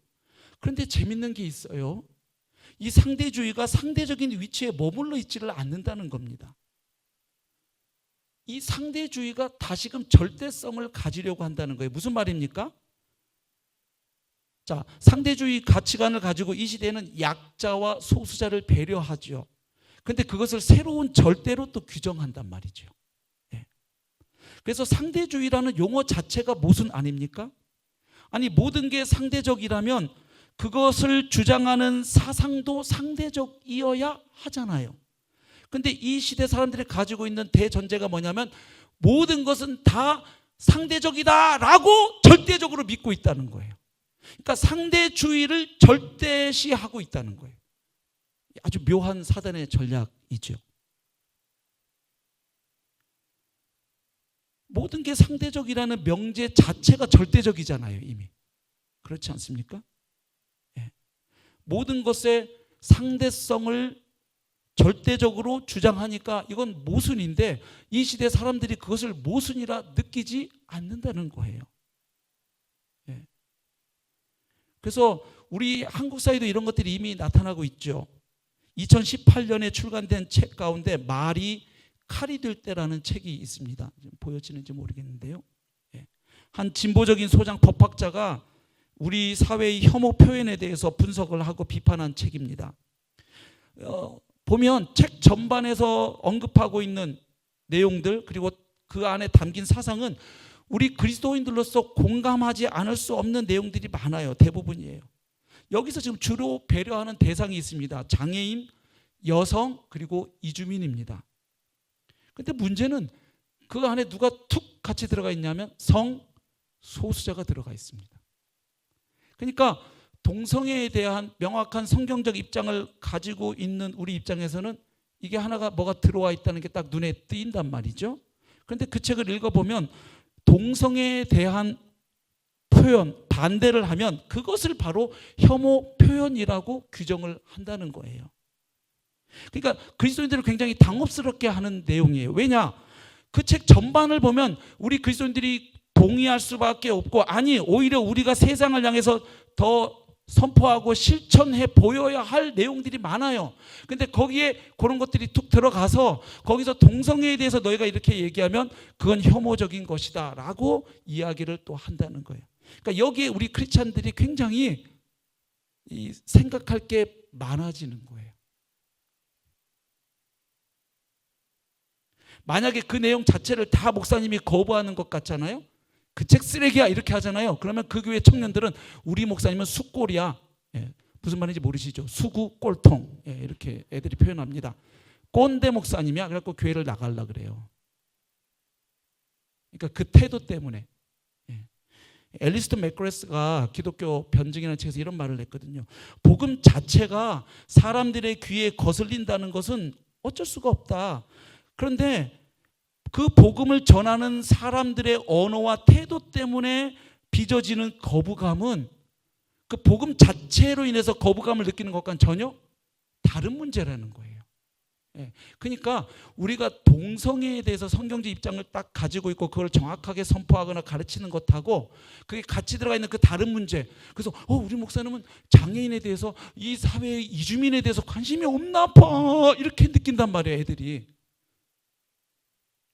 그런데 재밌는 게 있어요. 이 상대주의가 상대적인 위치에 머물러 있지를 않는다는 겁니다. 이 상대주의가 다시금 절대성을 가지려고 한다는 거예요. 무슨 말입니까? 자, 상대주의 가치관을 가지고 이 시대는 약자와 소수자를 배려하죠. 그런데 그것을 새로운 절대로 또 규정한단 말이죠. 네. 그래서 상대주의라는 용어 자체가 모순 아닙니까? 아니, 모든 게 상대적이라면 그것을 주장하는 사상도 상대적이어야 하잖아요. 그런데 이 시대 사람들이 가지고 있는 대전제가 뭐냐면 모든 것은 다 상대적이다라고 절대적으로 믿고 있다는 거예요. 그러니까 상대주의를 절대시하고 있다는 거예요. 아주 묘한 사단의 전략이죠. 모든 게 상대적이라는 명제 자체가 절대적이잖아요, 이미. 그렇지 않습니까? 예. 모든 것의 상대성을 절대적으로 주장하니까 이건 모순인데 이 시대 사람들이 그것을 모순이라 느끼지 않는다는 거예요. 예. 그래서 우리 한국 사회도 이런 것들이 이미 나타나고 있죠. 2018년에 출간된 책 가운데 말이 칼이 될 때라는 책이 있습니다. 지금 보여지는지 모르겠는데요. 예. 한 진보적인 소장 법학자가 우리 사회의 혐오 표현에 대해서 분석을 하고 비판한 책입니다. 보면 책 전반에서 언급하고 있는 내용들 그리고 그 안에 담긴 사상은 우리 그리스도인들로서 공감하지 않을 수 없는 내용들이 많아요. 대부분이에요. 여기서 지금 주로 배려하는 대상이 있습니다. 장애인, 여성 그리고 이주민입니다. 근데 문제는 그 안에 누가 툭 같이 들어가 있냐면 성소수자가 들어가 있습니다. 그러니까 동성애에 대한 명확한 성경적 입장을 가지고 있는 우리 입장에서는 이게 하나가 뭐가 들어와 있다는 게 딱 눈에 띄인단 말이죠. 그런데 그 책을 읽어보면 동성애에 대한 표현, 반대를 하면 그것을 바로 혐오 표현이라고 규정을 한다는 거예요. 그러니까 그리스도인들을 굉장히 당혹스럽게 하는 내용이에요. 왜냐? 그 책 전반을 보면 우리 그리스도인들이 동의할 수밖에 없고, 아니 오히려 우리가 세상을 향해서 더 선포하고 실천해 보여야 할 내용들이 많아요. 근데 거기에 그런 것들이 툭 들어가서 거기서 동성애에 대해서 너희가 이렇게 얘기하면 그건 혐오적인 것이다 라고 이야기를 또 한다는 거예요. 그러니까 여기에 우리 크리스찬들이 굉장히 생각할 게 많아지는 거예요. 만약에 그 내용 자체를 다 목사님이 거부하는 것 같잖아요. 그 책 쓰레기야 이렇게 하잖아요. 그러면 그 교회 청년들은 우리 목사님은 숫골이야. 예, 무슨 말인지 모르시죠? 수구 꼴통, 예, 이렇게 애들이 표현합니다. 꼰대 목사님이야. 그래갖고 교회를 나가려 그래요. 그러니까 그 태도 때문에. 예. 앨리스턴 맥그레스가 기독교 변증이라는 책에서 이런 말을 했거든요. 복음 자체가 사람들의 귀에 거슬린다는 것은 어쩔 수가 없다. 그런데 그 복음을 전하는 사람들의 언어와 태도 때문에 빚어지는 거부감은 그 복음 자체로 인해서 거부감을 느끼는 것과는 전혀 다른 문제라는 거예요. 예. 그러니까 우리가 동성애에 대해서 성경적 입장을 딱 가지고 있고 그걸 정확하게 선포하거나 가르치는 것하고 그게 같이 들어가 있는 그 다른 문제. 그래서 우리 목사님은 장애인에 대해서 이 사회의 이주민에 대해서 관심이 없나 봐 이렇게 느낀단 말이에요. 애들이.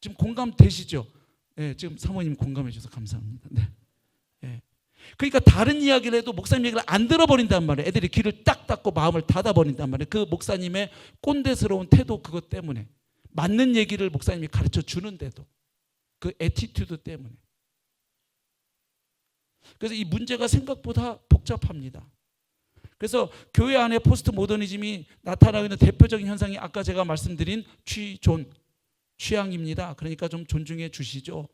지금 공감되시죠? 네, 지금 사모님 공감해 주셔서 감사합니다. 네. 네. 그러니까 다른 이야기를 해도 목사님 얘기를 안 들어버린단 말이에요. 애들이 귀를 딱 닫고 마음을 닫아버린단 말이에요. 그 목사님의 꼰대스러운 태도 그것 때문에. 맞는 얘기를 목사님이 가르쳐 주는데도 그 애티튜드 때문에. 그래서 이 문제가 생각보다 복잡합니다. 그래서 교회 안에 포스트 모더니즘이 나타나고 있는 대표적인 현상이 아까 제가 말씀드린 취향입니다. 그러니까 좀 존중해 주시죠.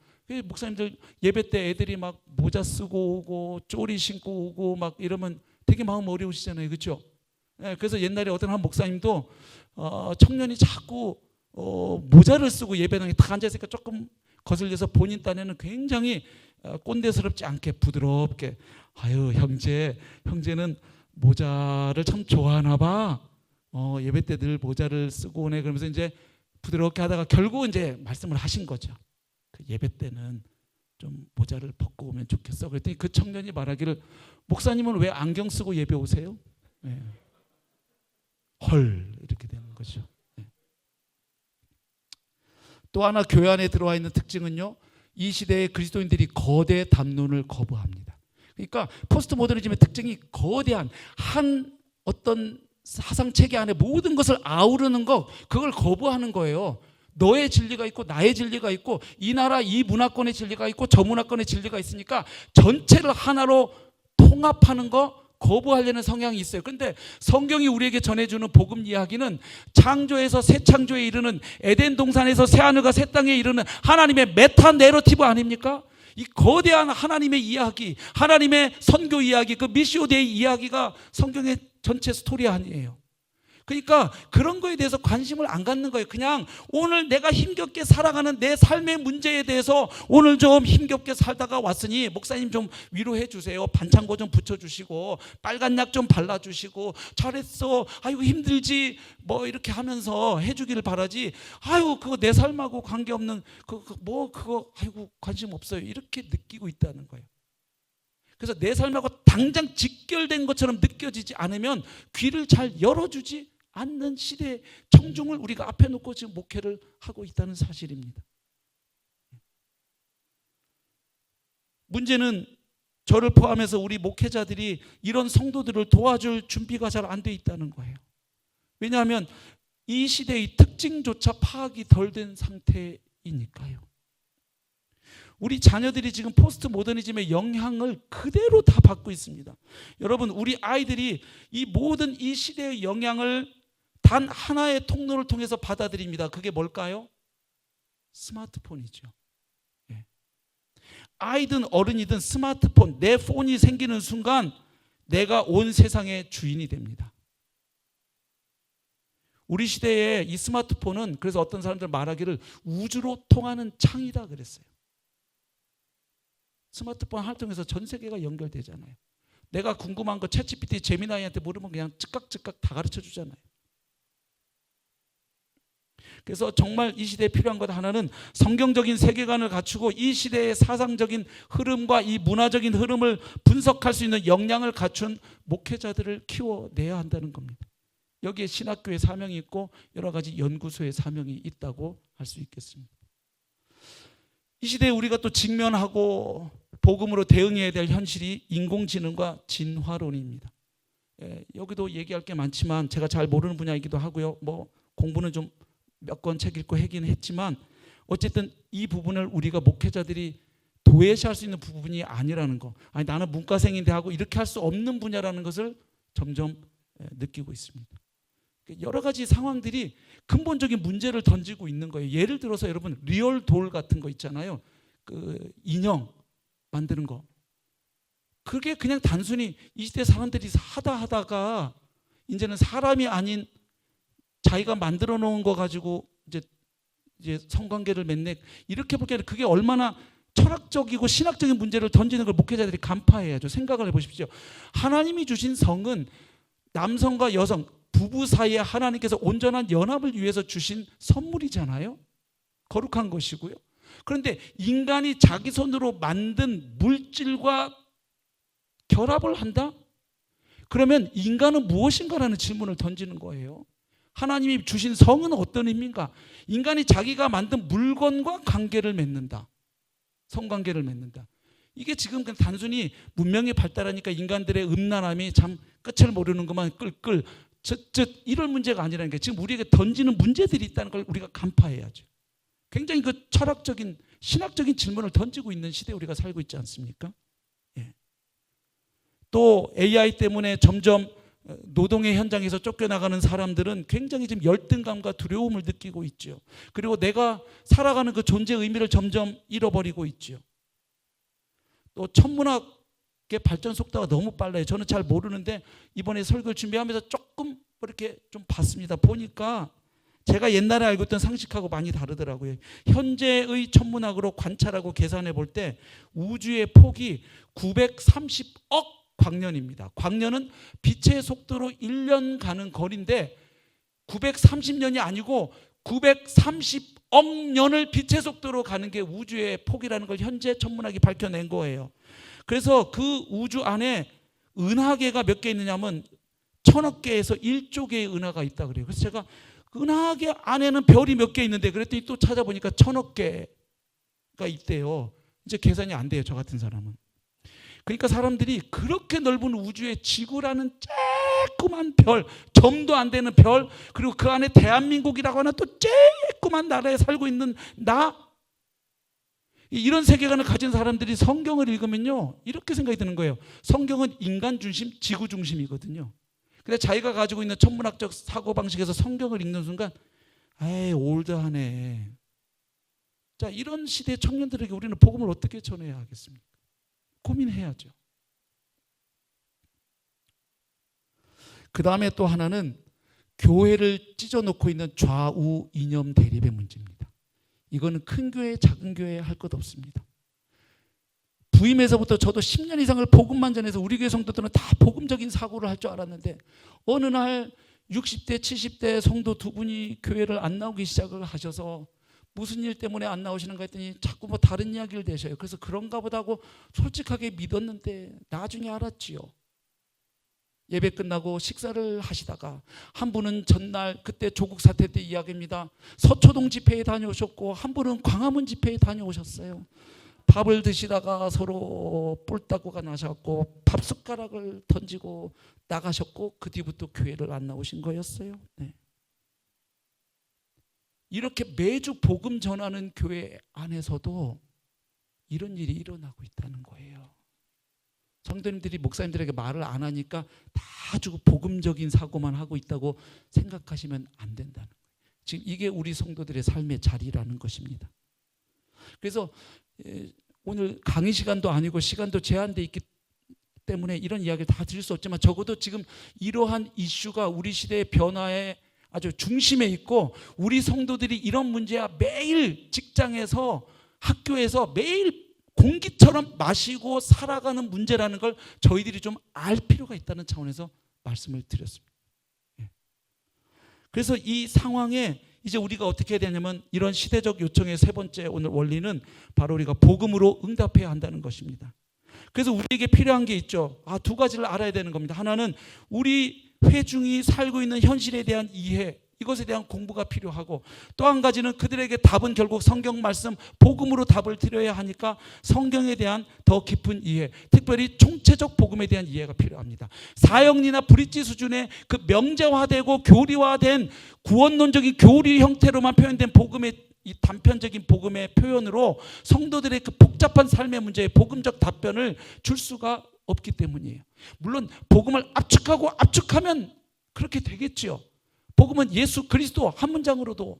목사님들 예배 때 애들이 막 모자 쓰고 오고 쪼리 신고 오고 막 이러면 되게 마음 어려우시잖아요. 그렇죠? 네, 그래서 옛날에 어떤 한 목사님도 청년이 자꾸 모자를 쓰고 예배당에 딱 앉아있으니까 조금 거슬려서 본인 딴에는 굉장히 꼰대스럽지 않게 부드럽게 아유 형제는 모자를 참 좋아하나 봐. 예배 때 늘 모자를 쓰고 오네. 그러면서 이제 부드럽게 하다가 결국 이제 말씀을 하신 거죠. 그 예배 때는 좀 모자를 벗고 오면 좋겠어. 그랬더니 그 청년이 말하기를 목사님은 왜 안경 쓰고 예배 오세요? 네. 헐 이렇게 되는 거죠. 네. 또 하나 교회 안에 들어와 있는 특징은요. 이 시대의 그리스도인들이 거대 담론을 거부합니다. 그러니까 포스트 모더니즘의 특징이 거대한 한 어떤 사상 체계 안에 모든 것을 아우르는 것, 그걸 거부하는 거예요. 너의 진리가 있고 나의 진리가 있고 이 나라 이 문화권의 진리가 있고 저 문화권의 진리가 있으니까 전체를 하나로 통합하는 거 거부하려는 성향이 있어요. 그런데 성경이 우리에게 전해주는 복음 이야기는 창조에서 새 창조에 이르는 에덴 동산에서 새 하늘과 새 땅에 이르는 하나님의 메타 내러티브 아닙니까? 이 거대한 하나님의 이야기, 하나님의 선교 이야기, 그 미시오 데이 이야기가 성경의 전체 스토리 아니에요. 그러니까 그런 거에 대해서 관심을 안 갖는 거예요. 그냥 오늘 내가 힘겹게 살아가는 내 삶의 문제에 대해서 오늘 좀 힘겹게 살다가 왔으니 목사님 좀 위로해 주세요. 반창고 좀 붙여주시고 빨간 약 좀 발라주시고 잘했어. 아이고 힘들지 뭐 이렇게 하면서 해주기를 바라지. 아유 그거 내 삶하고 관계없는 그거 아이고 관심 없어요. 이렇게 느끼고 있다는 거예요. 그래서 내 삶하고 당장 직결된 것처럼 느껴지지 않으면 귀를 잘 열어주지 않는 시대의 청중을 우리가 앞에 놓고 지금 목회를 하고 있다는 사실입니다. 문제는 저를 포함해서 우리 목회자들이 이런 성도들을 도와줄 준비가 잘 안 돼 있다는 거예요. 왜냐하면 이 시대의 특징조차 파악이 덜 된 상태이니까요. 우리 자녀들이 지금 포스트 모더니즘의 영향을 그대로 다 받고 있습니다. 여러분, 우리 아이들이 이 모든 이 시대의 영향을 단 하나의 통로를 통해서 받아들입니다. 그게 뭘까요? 스마트폰이죠. 예. 아이든 어른이든 스마트폰, 내 폰이 생기는 순간 내가 온 세상의 주인이 됩니다. 우리 시대에 이 스마트폰은 그래서 어떤 사람들 말하기를 우주로 통하는 창이다 그랬어요. 스마트폰 하나 통해서 전 세계가 연결되잖아요. 내가 궁금한 거 챗GPT, 제미나이한테 물으면 그냥 즉각 다 가르쳐 주잖아요. 그래서 정말 이 시대에 필요한 것 하나는 성경적인 세계관을 갖추고 이 시대의 사상적인 흐름과 이 문화적인 흐름을 분석할 수 있는 역량을 갖춘 목회자들을 키워내야 한다는 겁니다. 여기에 신학교의 사명이 있고 여러 가지 연구소의 사명이 있다고 할 수 있겠습니다. 이 시대에 우리가 또 직면하고 복음으로 대응해야 될 현실이 인공지능과 진화론입니다. 여기도 얘기할 게 많지만 제가 잘 모르는 분야이기도 하고요. 뭐 공부는 좀 몇 권 책 읽고 하긴 했지만 어쨌든 이 부분을 우리가 목회자들이 도외시할 수 있는 부분이 아니라는 거. 아니 나는 문과생인데 하고 이렇게 할 수 없는 분야라는 것을 점점 느끼고 있습니다. 여러 가지 상황들이 근본적인 문제를 던지고 있는 거예요. 예를 들어서 여러분 리얼 돌 같은 거 있잖아요. 그 인형 만드는 거. 그게 그냥 단순히 이 시대 사람들이 하다가 이제는 사람이 아닌 자기가 만들어 놓은 거 가지고 이제 성관계를 맺네 이렇게 볼 게 아니라 그게 얼마나 철학적이고 신학적인 문제를 던지는 걸 목회자들이 간파해야죠. 생각을 해보십시오. 하나님이 주신 성은 남성과 여성 부부 사이에 하나님께서 온전한 연합을 위해서 주신 선물이잖아요. 거룩한 것이고요. 그런데 인간이 자기 손으로 만든 물질과 결합을 한다? 그러면 인간은 무엇인가라는 질문을 던지는 거예요. 하나님이 주신 성은 어떤 의미인가? 인간이 자기가 만든 물건과 관계를 맺는다. 성관계를 맺는다. 이게 지금 그냥 단순히 문명이 발달하니까 인간들의 음란함이 참 끝을 모르는 것만 끌끌 이런 문제가 아니라는 게 지금 우리에게 던지는 문제들이 있다는 걸 우리가 간파해야죠. 굉장히 그 철학적인 신학적인 질문을 던지고 있는 시대에 우리가 살고 있지 않습니까? 예. 또 AI 때문에 점점 노동의 현장에서 쫓겨나가는 사람들은 굉장히 지금 열등감과 두려움을 느끼고 있죠. 그리고 내가 살아가는 그 존재의 의미를 점점 잃어버리고 있죠. 또 천문학의 발전 속도가 너무 빨라요. 저는 잘 모르는데 이번에 설교를 준비하면서 조금 이렇게 좀 봤습니다. 보니까 제가 옛날에 알고 있던 상식하고 많이 다르더라고요. 현재의 천문학으로 관찰하고 계산해 볼 때 우주의 폭이 930억 광년입니다. 광년은 빛의 속도로 1년 가는 거리인데 930년이 아니고 930억 년을 빛의 속도로 가는 게 우주의 폭이라는 걸 현재 천문학이 밝혀낸 거예요. 그래서 그 우주 안에 은하계가 몇 개 있느냐면 1000억 개에서 1조 개의 은하가 있다 그래요. 그래서 제가 은하계 안에는 별이 몇 개 있는데 그랬더니 또 찾아보니까 1000억 개가 있대요. 이제 계산이 안 돼요. 저 같은 사람은. 그러니까 사람들이 그렇게 넓은 우주의 지구라는 쬐끄만 별, 점도 안 되는 별, 그리고 그 안에 대한민국이라고 하는 또 쬐끄만 나라에 살고 있는 나, 이런 세계관을 가진 사람들이 성경을 읽으면요 이렇게 생각이 드는 거예요. 성경은 인간 중심, 지구 중심이거든요. 근데 자기가 가지고 있는 천문학적 사고방식에서 성경을 읽는 순간 에이 올드하네. 자, 이런 시대의 청년들에게 우리는 복음을 어떻게 전해야 하겠습니까? 고민해야죠. 그 다음에 또 하나는 교회를 찢어놓고 있는 좌우 이념 대립의 문제입니다. 이거는 큰 교회, 작은 교회 할 것 없습니다. 부임에서부터 저도 10년 이상을 복음만 전해서 우리 교회 성도들은 다 복음적인 사고를 할 줄 알았는데 어느 날 60대, 70대 성도 두 분이 교회를 안 나오기 시작을 하셔서 무슨 일 때문에 안 나오시는가 했더니 자꾸 뭐 다른 이야기를 내셔요. 그래서 그런가 보다 하고 솔직하게 믿었는데 나중에 알았지요. 예배 끝나고 식사를 하시다가 한 분은 전날 그때 조국 사태 때 이야기입니다. 서초동 집회에 다녀오셨고 한 분은 광화문 집회에 다녀오셨어요. 밥을 드시다가 서로 뿔따구가 나셨고 밥 숟가락을 던지고 나가셨고 그 뒤부터 교회를 안 나오신 거였어요. 네. 이렇게 매주 복음 전하는 교회 안에서도 이런 일이 일어나고 있다는 거예요. 성도님들이 목사님들에게 말을 안 하니까 다 주고 복음적인 사고만 하고 있다고 생각하시면 안 된다는 거예요. 지금 이게 우리 성도들의 삶의 자리라는 것입니다. 그래서 오늘 강의 시간도 아니고 시간도 제한되어 있기 때문에 이런 이야기를 다 드릴 수 없지만 적어도 지금 이러한 이슈가 우리 시대의 변화의 아주 중심에 있고 우리 성도들이 이런 문제야 매일 직장에서 학교에서 매일 공기처럼 마시고 살아가는 문제라는 걸 저희들이 좀 알 필요가 있다는 차원에서 말씀을 드렸습니다. 그래서 이 상황에 이제 우리가 어떻게 해야 되냐면 이런 시대적 요청의 세 번째 오늘 원리는 바로 우리가 복음으로 응답해야 한다는 것입니다. 그래서 우리에게 필요한 게 있죠. 두 가지를 알아야 되는 겁니다. 하나는 우리 회중이 살고 있는 현실에 대한 이해, 이것에 대한 공부가 필요하고 또 한 가지는 그들에게 답은 결국 성경 말씀 복음으로 답을 드려야 하니까 성경에 대한 더 깊은 이해, 특별히 총체적 복음에 대한 이해가 필요합니다. 사형리나 브릿지 수준의 그 명제화되고 교리화된 구원론적인 교리 형태로만 표현된 복음의 이 단편적인 복음의 표현으로 성도들의 그 복잡한 삶의 문제에 복음적 답변을 줄 수가 없기 때문이에요. 물론 복음을 압축하면 그렇게 되겠죠. 복음은 예수 그리스도 한 문장으로도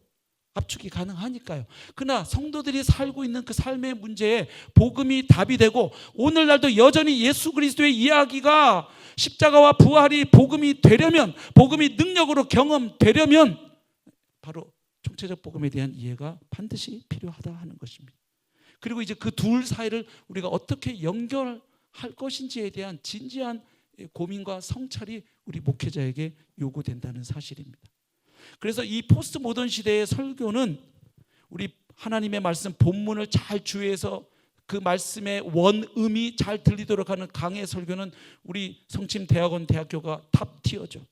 압축이 가능하니까요. 그러나 성도들이 살고 있는 그 삶의 문제에 복음이 답이 되고 오늘날도 여전히 예수 그리스도의 이야기가 십자가와 부활이 복음이 되려면, 복음이 능력으로 경험되려면 바로 총체적 복음에 대한 이해가 반드시 필요하다 하는 것입니다. 그리고 이제 그 둘 사이를 우리가 어떻게 연결할 것인지에 대한 진지한 고민과 성찰이 우리 목회자에게 요구된다는 사실입니다. 그래서 이 포스트 모던 시대의 설교는 우리 하나님의 말씀 본문을 잘 주의해서 그 말씀의 원음이 잘 들리도록 하는 강의 설교는 우리 성침대학원 대학교가 탑티어죠.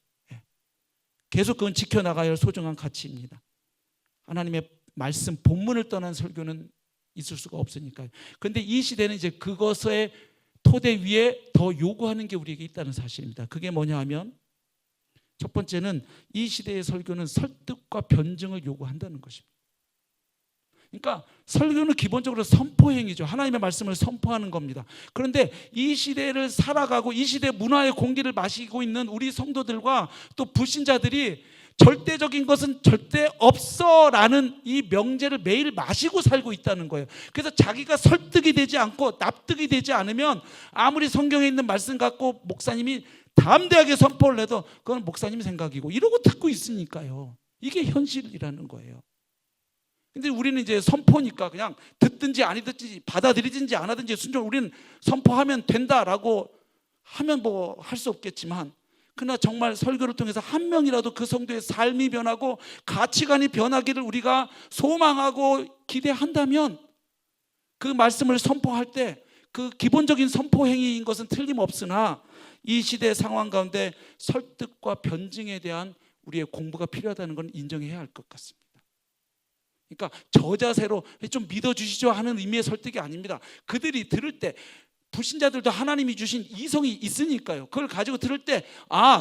계속 그건 지켜나가야 할 소중한 가치입니다. 하나님의 말씀 본문을 떠난 설교는 있을 수가 없으니까요. 그런데 이 시대는 이제 그것의 토대 위에 더 요구하는 게 우리에게 있다는 사실입니다. 그게 뭐냐 하면 첫 번째는 이 시대의 설교는 설득과 변증을 요구한다는 것입니다. 그러니까 설교는 기본적으로 선포행위죠. 하나님의 말씀을 선포하는 겁니다. 그런데 이 시대를 살아가고 이 시대 문화의 공기를 마시고 있는 우리 성도들과 또 불신자들이 절대적인 것은 절대 없어라는 이 명제를 매일 마시고 살고 있다는 거예요. 그래서 자기가 설득이 되지 않고 납득이 되지 않으면 아무리 성경에 있는 말씀 갖고 목사님이 담대하게 선포를 해도 그건 목사님 생각이고 이러고 듣고 있으니까요. 이게 현실이라는 거예요. 근데 우리는 이제 선포니까 그냥 듣든지 안 듣든지 받아들이든지 안 하든지 순종, 우리는 선포하면 된다라고 하면 뭐 할 수 없겠지만, 그러나 정말 설교를 통해서 한 명이라도 그 성도의 삶이 변하고 가치관이 변하기를 우리가 소망하고 기대한다면 그 말씀을 선포할 때 그 기본적인 선포 행위인 것은 틀림없으나 이 시대 상황 가운데 설득과 변증에 대한 우리의 공부가 필요하다는 건 인정해야 할 것 같습니다. 그러니까 저 자세로 좀 믿어주시죠 하는 의미의 설득이 아닙니다. 그들이 들을 때 불신자들도 하나님이 주신 이성이 있으니까요. 그걸 가지고 들을 때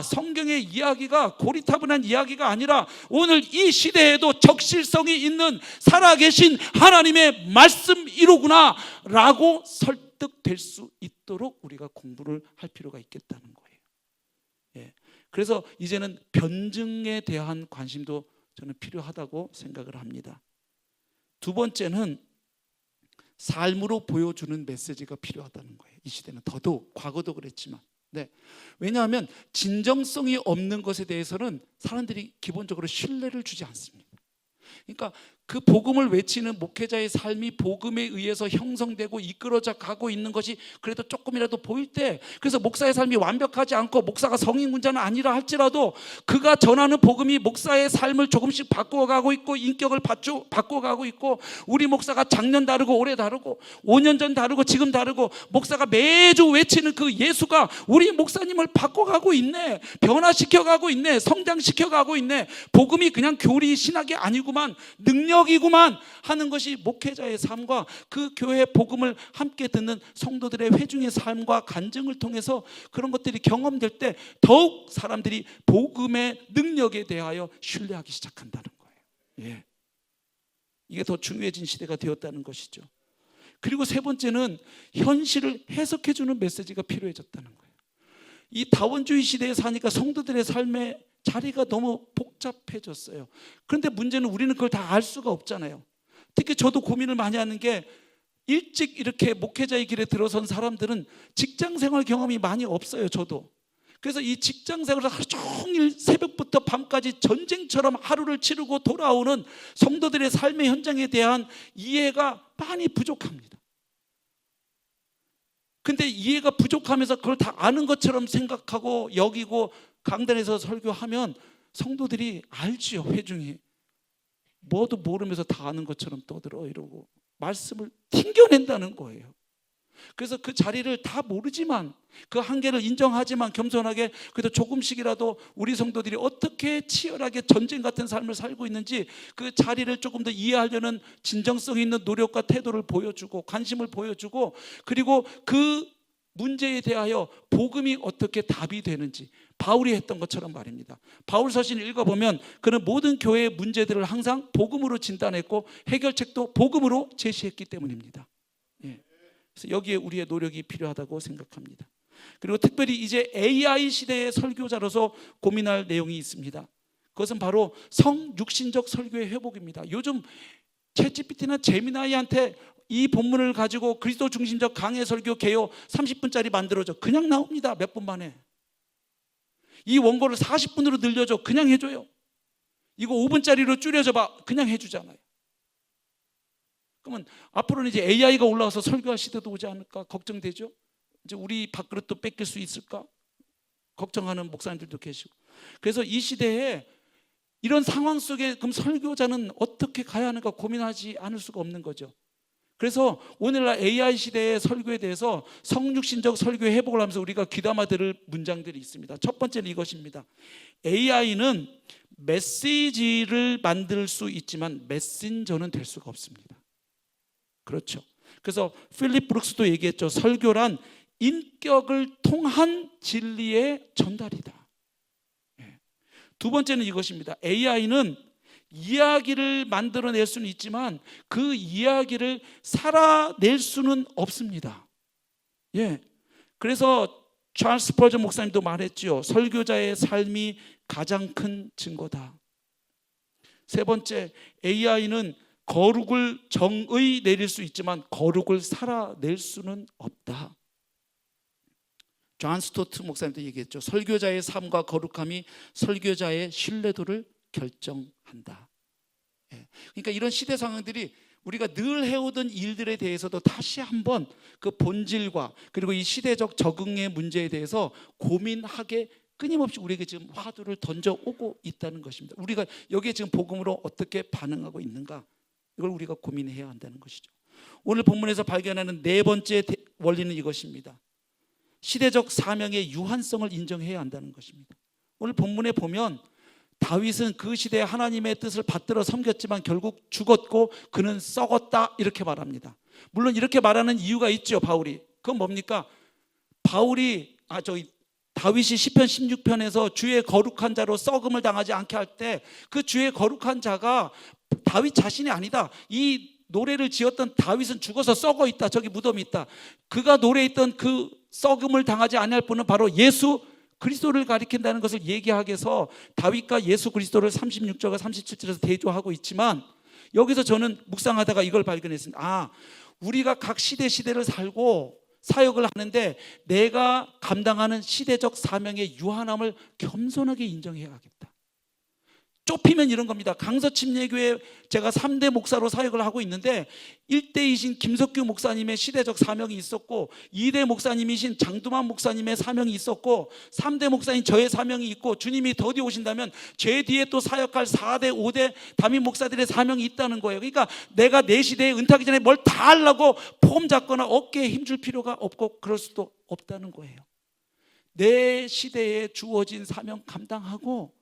성경의 이야기가 고리타분한 이야기가 아니라 오늘 이 시대에도 적실성이 있는 살아계신 하나님의 말씀이로구나 라고 설득될 수 있도록 우리가 공부를 할 필요가 있겠다는 거예요. 그래서 이제는 변증에 대한 관심도 저는 필요하다고 생각을 합니다. 두 번째는 삶으로 보여주는 메시지가 필요하다는 거예요. 이 시대는 더더욱, 과거도 그랬지만. 왜냐하면 진정성이 없는 것에 대해서는 사람들이 기본적으로 신뢰를 주지 않습니다. 그러니까 그 복음을 외치는 목회자의 삶이 복음에 의해서 형성되고 이끌어져 가고 있는 것이 그래도 조금이라도 보일 때, 그래서 목사의 삶이 완벽하지 않고 목사가 성인군자는 아니라 할지라도 그가 전하는 복음이 목사의 삶을 조금씩 바꿔가고 있고 인격을 바꿔가고 있고, 우리 목사가 작년 다르고 올해 다르고 5년 전 다르고 지금 다르고 목사가 매주 외치는 그 예수가 우리 목사님을 바꿔가고 있네, 변화시켜가고 있네, 성장시켜가고 있네. 복음이 그냥 교리 신학이 아니구만, 능력이구만 하는 것이 목회자의 삶과 그 교회 복음을 함께 듣는 성도들의 회중의 삶과 간증을 통해서 그런 것들이 경험될 때 더욱 사람들이 복음의 능력에 대하여 신뢰하기 시작한다는 거예요. 예. 이게 더 중요해진 시대가 되었다는 것이죠. 그리고 세 번째는 현실을 해석해 주는 메시지가 필요해졌다는 거예요. 이 다원주의 시대에 사니까 성도들의 삶에 자리가 너무 복잡해졌어요. 그런데 문제는 우리는 그걸 다 알 수가 없잖아요. 특히 저도 고민을 많이 하는 게, 일찍 이렇게 목회자의 길에 들어선 사람들은 직장생활 경험이 많이 없어요. 저도. 그래서 이 직장생활을 하루 종일 새벽부터 밤까지 전쟁처럼 하루를 치르고 돌아오는 성도들의 삶의 현장에 대한 이해가 많이 부족합니다. 근데 이해가 부족하면서 그걸 다 아는 것처럼 생각하고 여기고 강단에서 설교하면 성도들이 알지요. 회중이 뭐도 모르면서 다 아는 것처럼 떠들어 이러고 말씀을 튕겨낸다는 거예요. 그래서 그 자리를 다 모르지만, 그 한계를 인정하지만 겸손하게 그래도 조금씩이라도 우리 성도들이 어떻게 치열하게 전쟁 같은 삶을 살고 있는지 그 자리를 조금 더 이해하려는 진정성 있는 노력과 태도를 보여주고 관심을 보여주고, 그리고 그 문제에 대하여 복음이 어떻게 답이 되는지, 바울이 했던 것처럼 말입니다. 바울 서신을 읽어보면 그는 모든 교회의 문제들을 항상 복음으로 진단했고 해결책도 복음으로 제시했기 때문입니다. 예. 그래서 여기에 우리의 노력이 필요하다고 생각합니다. 그리고 특별히 이제 AI 시대의 설교자로서 고민할 내용이 있습니다. 그것은 바로 성육신적 설교의 회복입니다. 요즘 챗GPT나 제미나이한테 이 본문을 가지고 그리스도 중심적 강해 설교 개요 30분짜리 만들어줘. 그냥 나옵니다. 몇 분 만에. 이 원고를 40분으로 늘려줘. 그냥 해줘요. 이거 5분짜리로 줄여줘봐. 그냥 해주잖아요. 그러면 앞으로는 이제 AI가 올라와서 설교할 시대도 오지 않을까 걱정되죠. 이제 우리 밥그릇도 뺏길 수 있을까 걱정하는 목사님들도 계시고. 그래서 이 시대에 이런 상황 속에 그럼 설교자는 어떻게 가야 하는가 고민하지 않을 수가 없는 거죠. 그래서 오늘날 AI 시대의 설교에 대해서 성육신적 설교의 회복을 하면서 우리가 귀담아 들을 문장들이 있습니다. 첫 번째는 이것입니다. AI는 메시지를 만들 수 있지만 메신저는 될 수가 없습니다. 그렇죠. 그래서 필립 브룩스도 얘기했죠. 설교란 인격을 통한 진리의 전달이다. 두 번째는 이것입니다. AI는 이야기를 만들어낼 수는 있지만 그 이야기를 살아낼 수는 없습니다. 예. 그래서 찰스 스퍼전 목사님도 말했죠. 설교자의 삶이 가장 큰 증거다. 세 번째, AI는 거룩을 정의 내릴 수 있지만 거룩을 살아낼 수는 없다. 존 스토트 목사님도 얘기했죠. 설교자의 삶과 거룩함이 설교자의 신뢰도를 결정한다. 그러니까 이런 시대 상황들이 우리가 늘 해오던 일들에 대해서도 다시 한번 그 본질과 그리고 이 시대적 적응의 문제에 대해서 고민하게 끊임없이 우리에게 지금 화두를 던져오고 있다는 것입니다. 우리가 여기에 지금 복음으로 어떻게 반응하고 있는가, 이걸 우리가 고민해야 한다는 것이죠. 오늘 본문에서 발견하는 네 번째 원리는 이것입니다. 시대적 사명의 유한성을 인정해야 한다는 것입니다. 오늘 본문에 보면 다윗은 그 시대에 하나님의 뜻을 받들어 섬겼지만 결국 죽었고 그는 썩었다 이렇게 말합니다. 물론 이렇게 말하는 이유가 있죠. 바울이. 그건 뭡니까? 다윗이 시편 16편에서 주의 거룩한 자로 썩음을 당하지 않게 할 때 그 주의 거룩한 자가 다윗 자신이 아니다. 이 노래를 지었던 다윗은 죽어서 썩어 있다. 저기 무덤이 있다. 그가 노래했던 그 썩음을 당하지 아니할 분은 바로 예수 그리스도를 가리킨다는 것을 얘기하기 위해서 다윗과 예수 그리스도를 36절과 37절에서 대조하고 있지만, 여기서 저는 묵상하다가 이걸 발견했습니다. 우리가 각 시대를 살고 사역을 하는데 내가 감당하는 시대적 사명의 유한함을 겸손하게 인정해야겠다. 좁히면 이런 겁니다. 강서침례교회 제가 3대 목사로 사역을 하고 있는데 1대이신 김석규 목사님의 시대적 사명이 있었고 2대 목사님이신 장두만 목사님의 사명이 있었고 3대 목사인 저의 사명이 있고 주님이 더디 오신다면 제 뒤에 또 사역할 4대 5대 담임 목사들의 사명이 있다는 거예요. 그러니까 내가 내 시대에 은퇴하기 전에 뭘 다 하려고 폼 잡거나 어깨에 힘줄 필요가 없고 그럴 수도 없다는 거예요. 내 시대에 주어진 사명 감당하고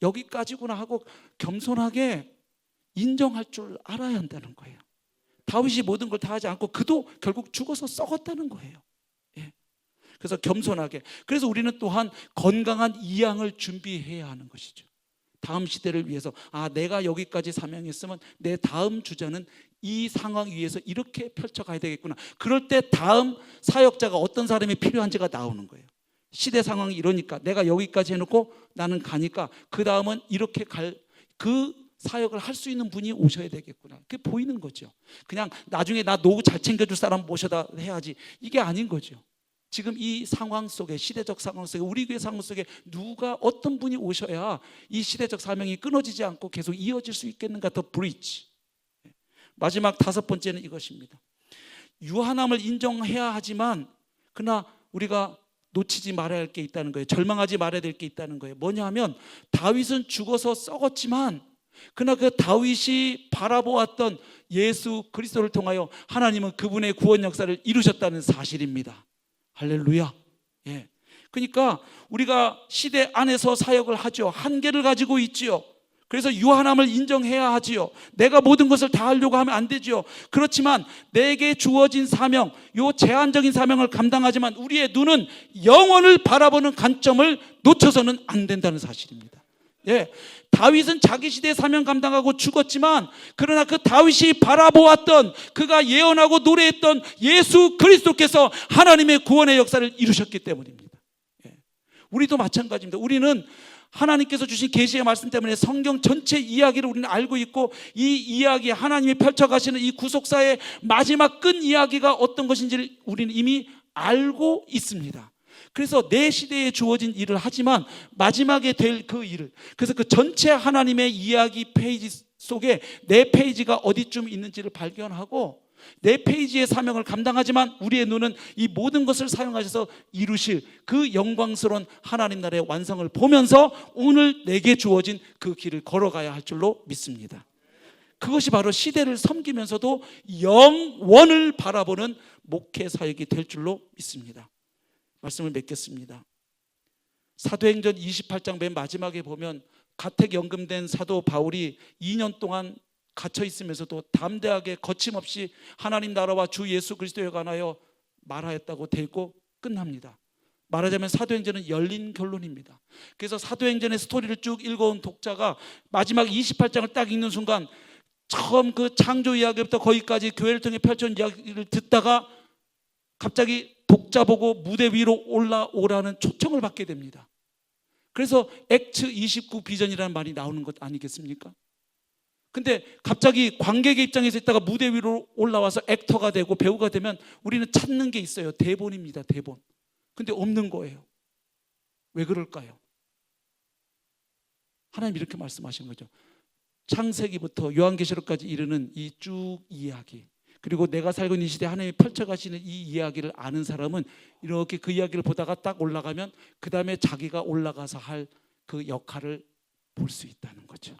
여기까지구나 하고 겸손하게 인정할 줄 알아야 한다는 거예요. 다윗이 모든 걸 다 하지 않고 그도 결국 죽어서 썩었다는 거예요. 예. 그래서 겸손하게. 그래서 우리는 또한 건강한 이양을 준비해야 하는 것이죠. 다음 시대를 위해서 내가 여기까지 사명했으면 내 다음 주자는 이 상황 위에서 이렇게 펼쳐가야 되겠구나. 그럴 때 다음 사역자가 어떤 사람이 필요한지가 나오는 거예요. 시대 상황이 이러니까 내가 여기까지 해놓고 나는 가니까 그 다음은 이렇게 그 사역을 할 수 있는 분이 오셔야 되겠구나. 그게 보이는 거죠. 그냥 나중에 나 노후 잘 챙겨줄 사람 모셔다 해야지 이게 아닌 거죠. 지금 이 상황 속에 시대적 상황 속에 우리 교회 상황 속에 누가 어떤 분이 오셔야 이 시대적 사명이 끊어지지 않고 계속 이어질 수 있겠는가. 더 브릿지. 마지막 5번째는 이것입니다. 유한함을 인정해야 하지만 그러나 우리가 놓치지 말아야 할 게 있다는 거예요. 절망하지 말아야 될 게 있다는 거예요. 뭐냐 하면 다윗은 죽어서 썩었지만 그러나 그 다윗이 바라보았던 예수 그리스도를 통하여 하나님은 그분의 구원 역사를 이루셨다는 사실입니다. 할렐루야. 예. 그러니까 우리가 시대 안에서 사역을 하죠. 한계를 가지고 있지요. 그래서 유한함을 인정해야 하지요. 내가 모든 것을 다 하려고 하면 안 되지요. 그렇지만 내게 주어진 사명, 요 제한적인 사명을 감당하지만 우리의 눈은 영원을 바라보는 관점을 놓쳐서는 안 된다는 사실입니다. 예, 다윗은 자기 시대의 사명 감당하고 죽었지만 그러나 그 다윗이 바라보았던 그가 예언하고 노래했던 예수 그리스도께서 하나님의 구원의 역사를 이루셨기 때문입니다. 예, 우리도 마찬가지입니다. 우리는 하나님께서 주신 계시의 말씀 때문에 성경 전체 이야기를 우리는 알고 있고 이 이야기 하나님이 펼쳐가시는 이 구속사의 마지막 끈 이야기가 어떤 것인지를 우리는 이미 알고 있습니다. 그래서 내 시대에 주어진 일을 하지만 마지막에 될 그 일을 그래서 그 전체 하나님의 이야기 페이지 속에 내 페이지가 어디쯤 있는지를 발견하고 내 페이지의 사명을 감당하지만 우리의 눈은 이 모든 것을 사용하셔서 이루실 그 영광스러운 하나님 나라의 완성을 보면서 오늘 내게 주어진 그 길을 걸어가야 할 줄로 믿습니다. 그것이 바로 시대를 섬기면서도 영원을 바라보는 목회 사역이 될 줄로 믿습니다. 말씀을 맺겠습니다. 사도행전 28장 맨 마지막에 보면 가택연금된 사도 바울이 2년 동안 갇혀 있으면서도 담대하게 거침없이 하나님 나라와 주 예수 그리스도에 관하여 말하였다고 되어 있고 끝납니다. 말하자면 사도행전은 열린 결론입니다. 그래서 사도행전의 스토리를 쭉 읽어온 독자가 마지막 28장을 딱 읽는 순간 처음 그 창조 이야기부터 거기까지 교회를 통해 펼쳐온 이야기를 듣다가 갑자기 독자 보고 무대 위로 올라오라는 초청을 받게 됩니다. 그래서 액트 29 비전이라는 말이 나오는 것 아니겠습니까? 근데 갑자기 관객의 입장에서 있다가 무대 위로 올라와서 액터가 되고 배우가 되면 우리는 찾는 게 있어요. 대본입니다. 대본. 근데 없는 거예요. 왜 그럴까요? 하나님 이렇게 말씀하신 거죠. 창세기부터 요한계시록까지 이르는 이 쭉 이야기 그리고 내가 살고 있는 시대에 하나님이 펼쳐가시는 이 이야기를 아는 사람은 이렇게 그 이야기를 보다가 딱 올라가면 그 다음에 자기가 올라가서 할 그 역할을 볼 수 있다는 거죠.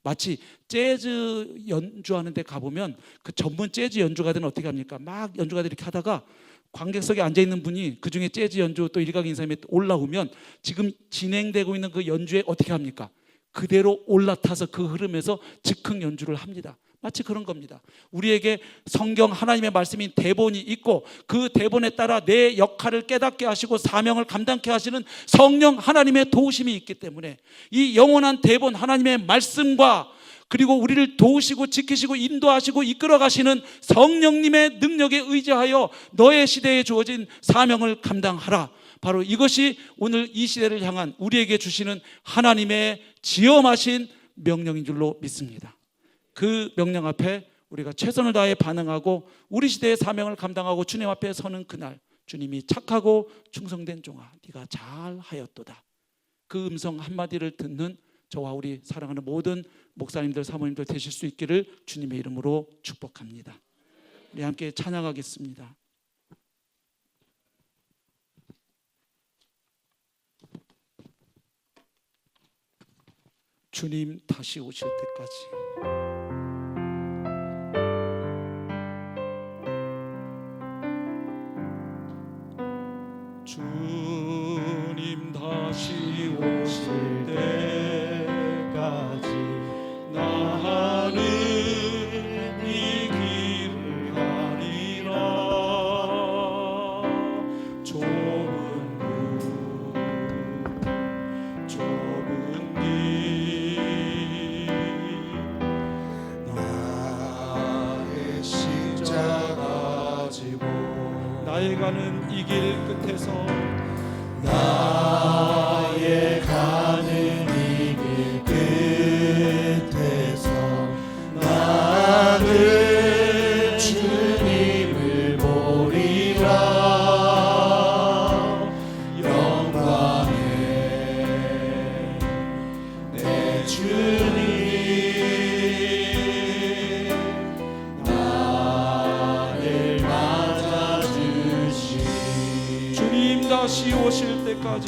마치 재즈 연주하는 데 가보면 그 전문 재즈 연주가들은 어떻게 합니까? 막 연주가들이 이렇게 하다가 관객석에 앉아있는 분이 그중에 재즈 연주 또 일각인 사람이 올라오면 지금 진행되고 있는 그 연주에 어떻게 합니까? 그대로 올라타서 그 흐름에서 즉흥 연주를 합니다. 마치 그런 겁니다. 우리에게 성경 하나님의 말씀인 대본이 있고 그 대본에 따라 내 역할을 깨닫게 하시고 사명을 감당케 하시는 성령 하나님의 도우심이 있기 때문에 이 영원한 대본 하나님의 말씀과 그리고 우리를 도우시고 지키시고 인도하시고 이끌어 가시는 성령님의 능력에 의지하여 너의 시대에 주어진 사명을 감당하라. 바로 이것이 오늘 이 시대를 향한 우리에게 주시는 하나님의 지엄하신 명령인 줄로 믿습니다. 그 명령 앞에 우리가 최선을 다해 반응하고 우리 시대의 사명을 감당하고 주님 앞에 서는 그날 주님이 착하고 충성된 종아 네가 잘하였도다. 그 음성 한마디를 듣는 저와 우리 사랑하는 모든 목사님들, 사모님들 되실 수 있기를 주님의 이름으로 축복합니다. 우리 함께 찬양하겠습니다. 주님 다시 오실 때까지. 주님 다시 오실 때까지 나는 이 길을 가리라. 좁은 문, 좁은 길, 나의 십자가 지고 나의 가는 이 길 끝에서 나의 가는 이 길 끝에서 나는 주님을 보리라. 영광의 내 주님 나를 맞아주시. 주님 다시 오실 때까지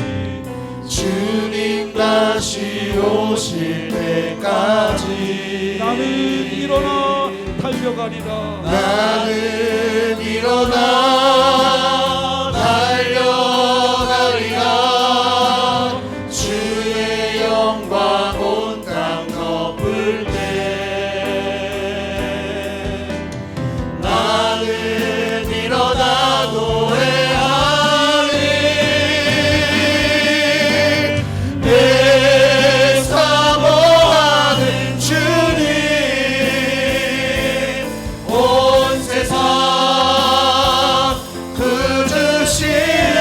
주님 다시 오실 때까지 나는 일어나 달려가리라. 나는 일어나 달려가리라. 주의 영광 온 땅 덮을 때 나는 일어나 노래하리. 내 사모하는 주님 온 세상 그주시라.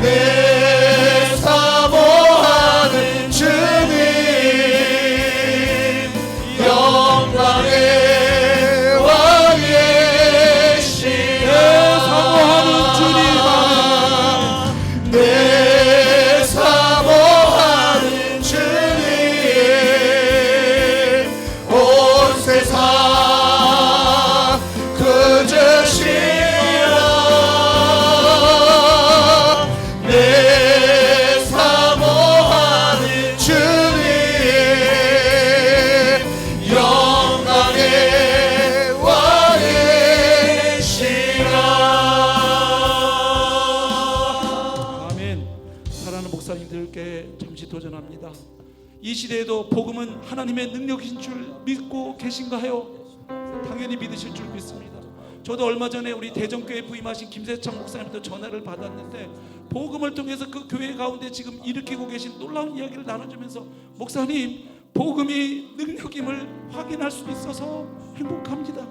내 사모하는 주님 영광의 왕이시라. 내 사모하는 주님 온 세상 그주시라. 내 사모하는 주님 영광의 왕이시라. 아멘. 사랑하는 목사님들께 잠시 도전합니다. 이 시대에도 복음은 하나님의 능력이신 줄 믿고 계신가요? 당연히 믿으실 줄 믿습니다. 저도 얼마 전에 우리 대전교회 부임하신 김세창 목사님부터 전화를 받았는데 복음을 통해서 그 교회 가운데 지금 일으키고 계신 놀라운 이야기를 나눠주면서 목사님 복음이 능력임을 확인할 수 있어서 행복합니다.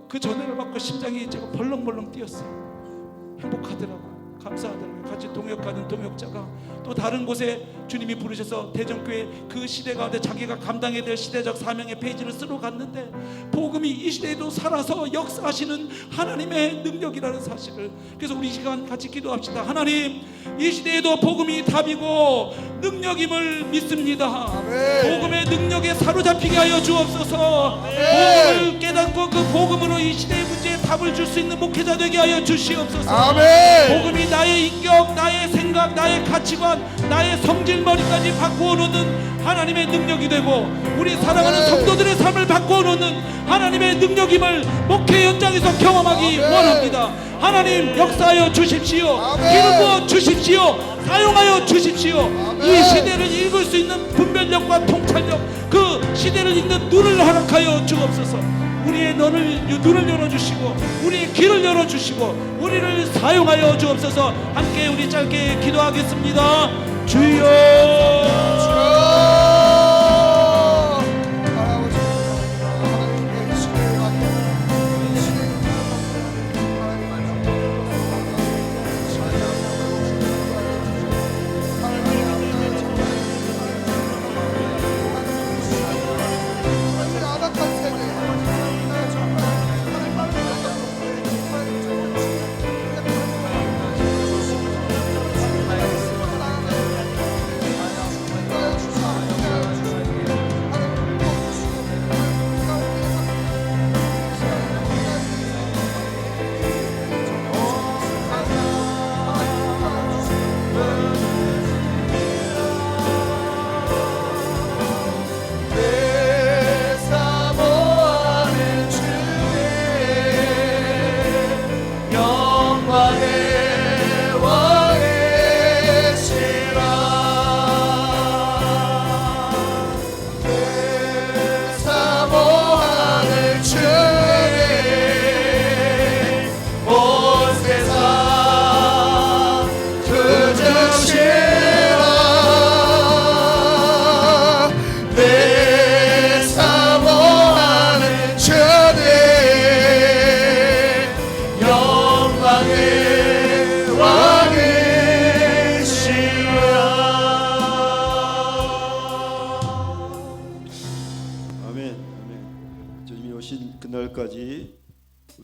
그 전화를 받고 심장이 제가 벌렁벌렁 뛰었어요. 행복하더라고요. 감사하더라고요. 같이 동역하는 동역자가 또 다른 곳에 주님이 부르셔서 대전교회 그 시대 가운데 자기가 감당해야 될 시대적 사명의 페이지를 쓰러 갔는데 복음이 이 시대에도 살아서 역사하시는 하나님의 능력이라는 사실을. 그래서 우리 이 시간 같이 기도합시다. 하나님, 이 시대에도 복음이 답이고 능력임을 믿습니다. 복음의 능력에 사로잡히게 하여 주옵소서. 복음을 깨닫고 그 복음으로 이 시대의 문제에 답을 줄 수 있는 목회자 되게 하여 주시옵소서. 복음이 나의 인격, 나의 생각, 나의 가치관, 나의 성질머리까지 바꾸어 놓는 하나님의 능력이 되고 우리 사랑하는 성도들의 삶을 바꾸어 놓는 하나님의 능력임을 목회 현장에서 경험하기 원합니다. 하나님 역사하여 주십시오. 기름 부어 주십시오. 사용하여 주십시오. 이 시대를 읽을 수 있는 분별력과 통찰력, 그 시대를 읽는 눈을 허락하여 주옵소서. 우리의 눈을 열어주시고 우리의 길을 열어주시고 우리를 사용하여 주옵소서. 함께 우리 짧게 기도하겠습니다. 주여 아멘. 아멘. 주님이 오신 그날까지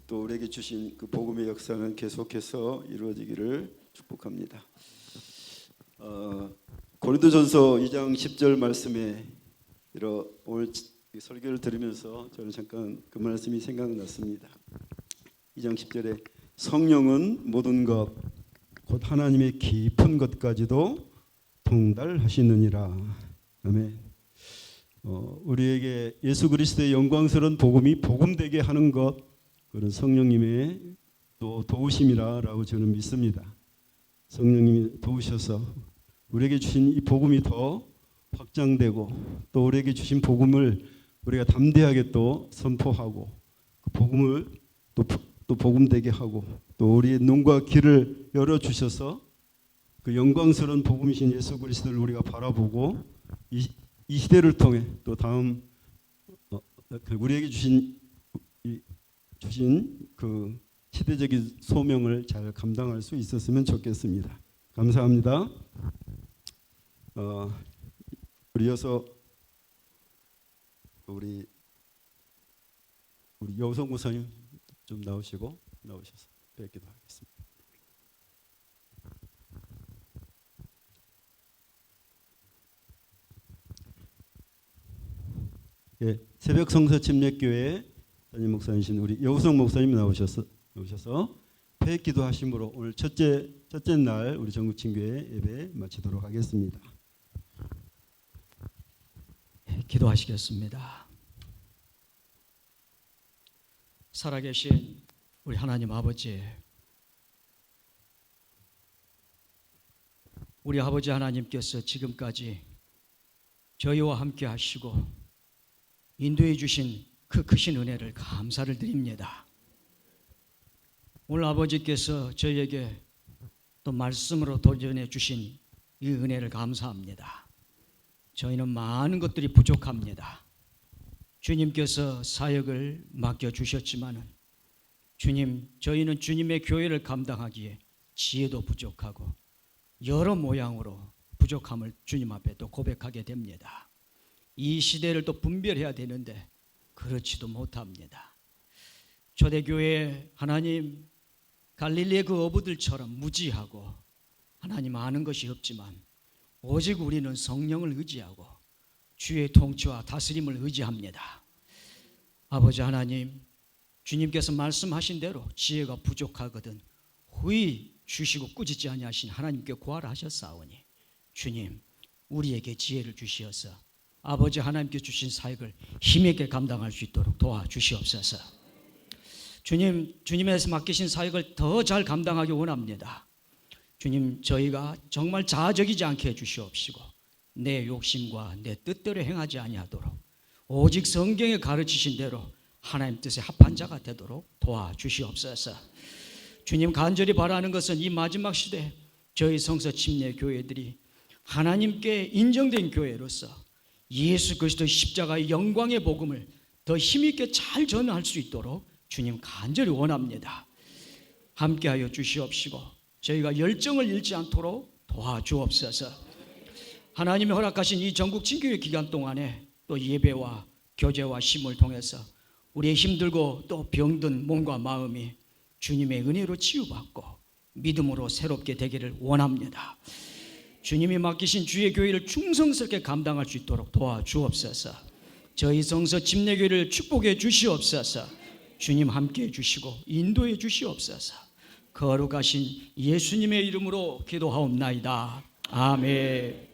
또 우리에게 주신 그 복음의 역사는 계속해서 이루어지기를 축복합니다. 고린도전서 2장 10절 말씀에 오늘 설교를 들으면서 저는 잠깐 그 말씀이 생각났습니다. 2장 10절에 성령은 모든 것 곧 하나님의 깊은 것까지도 통달하시느니라. 아멘. 우리에게 예수 그리스도의 영광스러운 복음이 복음되게 하는 것, 그런 성령님의 또 도우심이라고 저는 믿습니다. 성령님이 도우셔서 우리에게 주신 이 복음이 더 확장되고 또 우리에게 주신 복음을 우리가 담대하게 또 선포하고 그 복음을 또 복음되게 하고 또 우리의 눈과 귀를 열어주셔서 그 영광스러운 복음이신 예수 그리스도를 우리가 바라보고 이 시대를 통해 또 다음 우리에게 주신 그 시대적인 소명을 잘 감당할 수 있었으면 좋겠습니다. 감사합니다. 이어서 우리 여우성 목사님 좀 나오셔서 뵙기도 하겠습니다. 예, 새벽 성서 침례교회 담임 목사님이신 우리 여우성 목사님 나오셔서 폐기도 하심으로 오늘 첫째 날 우리 전국친교회 예배 마치도록 하겠습니다. 기도하시겠습니다. 살아계신 우리 하나님 아버지, 우리 아버지 하나님께서 지금까지 저희와 함께 하시고 인도해 주신 그 크신 은혜를 감사를 드립니다. 오늘 아버지께서 저희에게 또 말씀으로 도전해 주신 이 은혜를 감사합니다. 저희는 많은 것들이 부족합니다. 주님께서 사역을 맡겨주셨지만 주님, 저희는 주님의 교회를 감당하기에 지혜도 부족하고 여러 모양으로 부족함을 주님 앞에 또 고백하게 됩니다. 이 시대를 또 분별해야 되는데 그렇지도 못합니다. 초대교회 하나님 갈릴리의 그 어부들처럼 무지하고 하나님 아는 것이 없지만 오직 우리는 성령을 의지하고 주의 통치와 다스림을 의지합니다. 아버지 하나님, 주님께서 말씀하신 대로 지혜가 부족하거든 후히 주시고 꾸짖지 아니하신 하나님께 구하라 하셨사오니 주님, 우리에게 지혜를 주시어서 아버지 하나님께 주신 사역을 힘있게 감당할 수 있도록 도와주시옵소서. 주님, 주님에서 맡기신 사역을 더 잘 감당하기 원합니다. 주님, 저희가 정말 자적이지 않게 해주시옵시고 내 욕심과 내 뜻대로 행하지 아니하도록 오직 성경에 가르치신 대로 하나님 뜻에 합한 자가 되도록 도와주시옵소서. 주님, 간절히 바라는 것은 이 마지막 시대 저희 성서 침례 교회들이 하나님께 인정된 교회로서 예수 그리스도의 십자가의 영광의 복음을 더 힘있게 잘 전할 수 있도록 주님 간절히 원합니다. 함께하여 주시옵시고 저희가 열정을 잃지 않도록 도와주옵소서. 하나님이 허락하신 이 전국 친교회 기간 동안에 또 예배와 교제와 심을 통해서 우리의 힘들고 또 병든 몸과 마음이 주님의 은혜로 치유받고 믿음으로 새롭게 되기를 원합니다. 주님이 맡기신 주의 교회를 충성스럽게 감당할 수 있도록 도와주옵소서. 저희 성서 침례교회를 축복해 주시옵소서. 주님 함께해 주시고 인도해 주시옵소서. 거룩하신 예수님의 이름으로 기도하옵나이다. 아멘.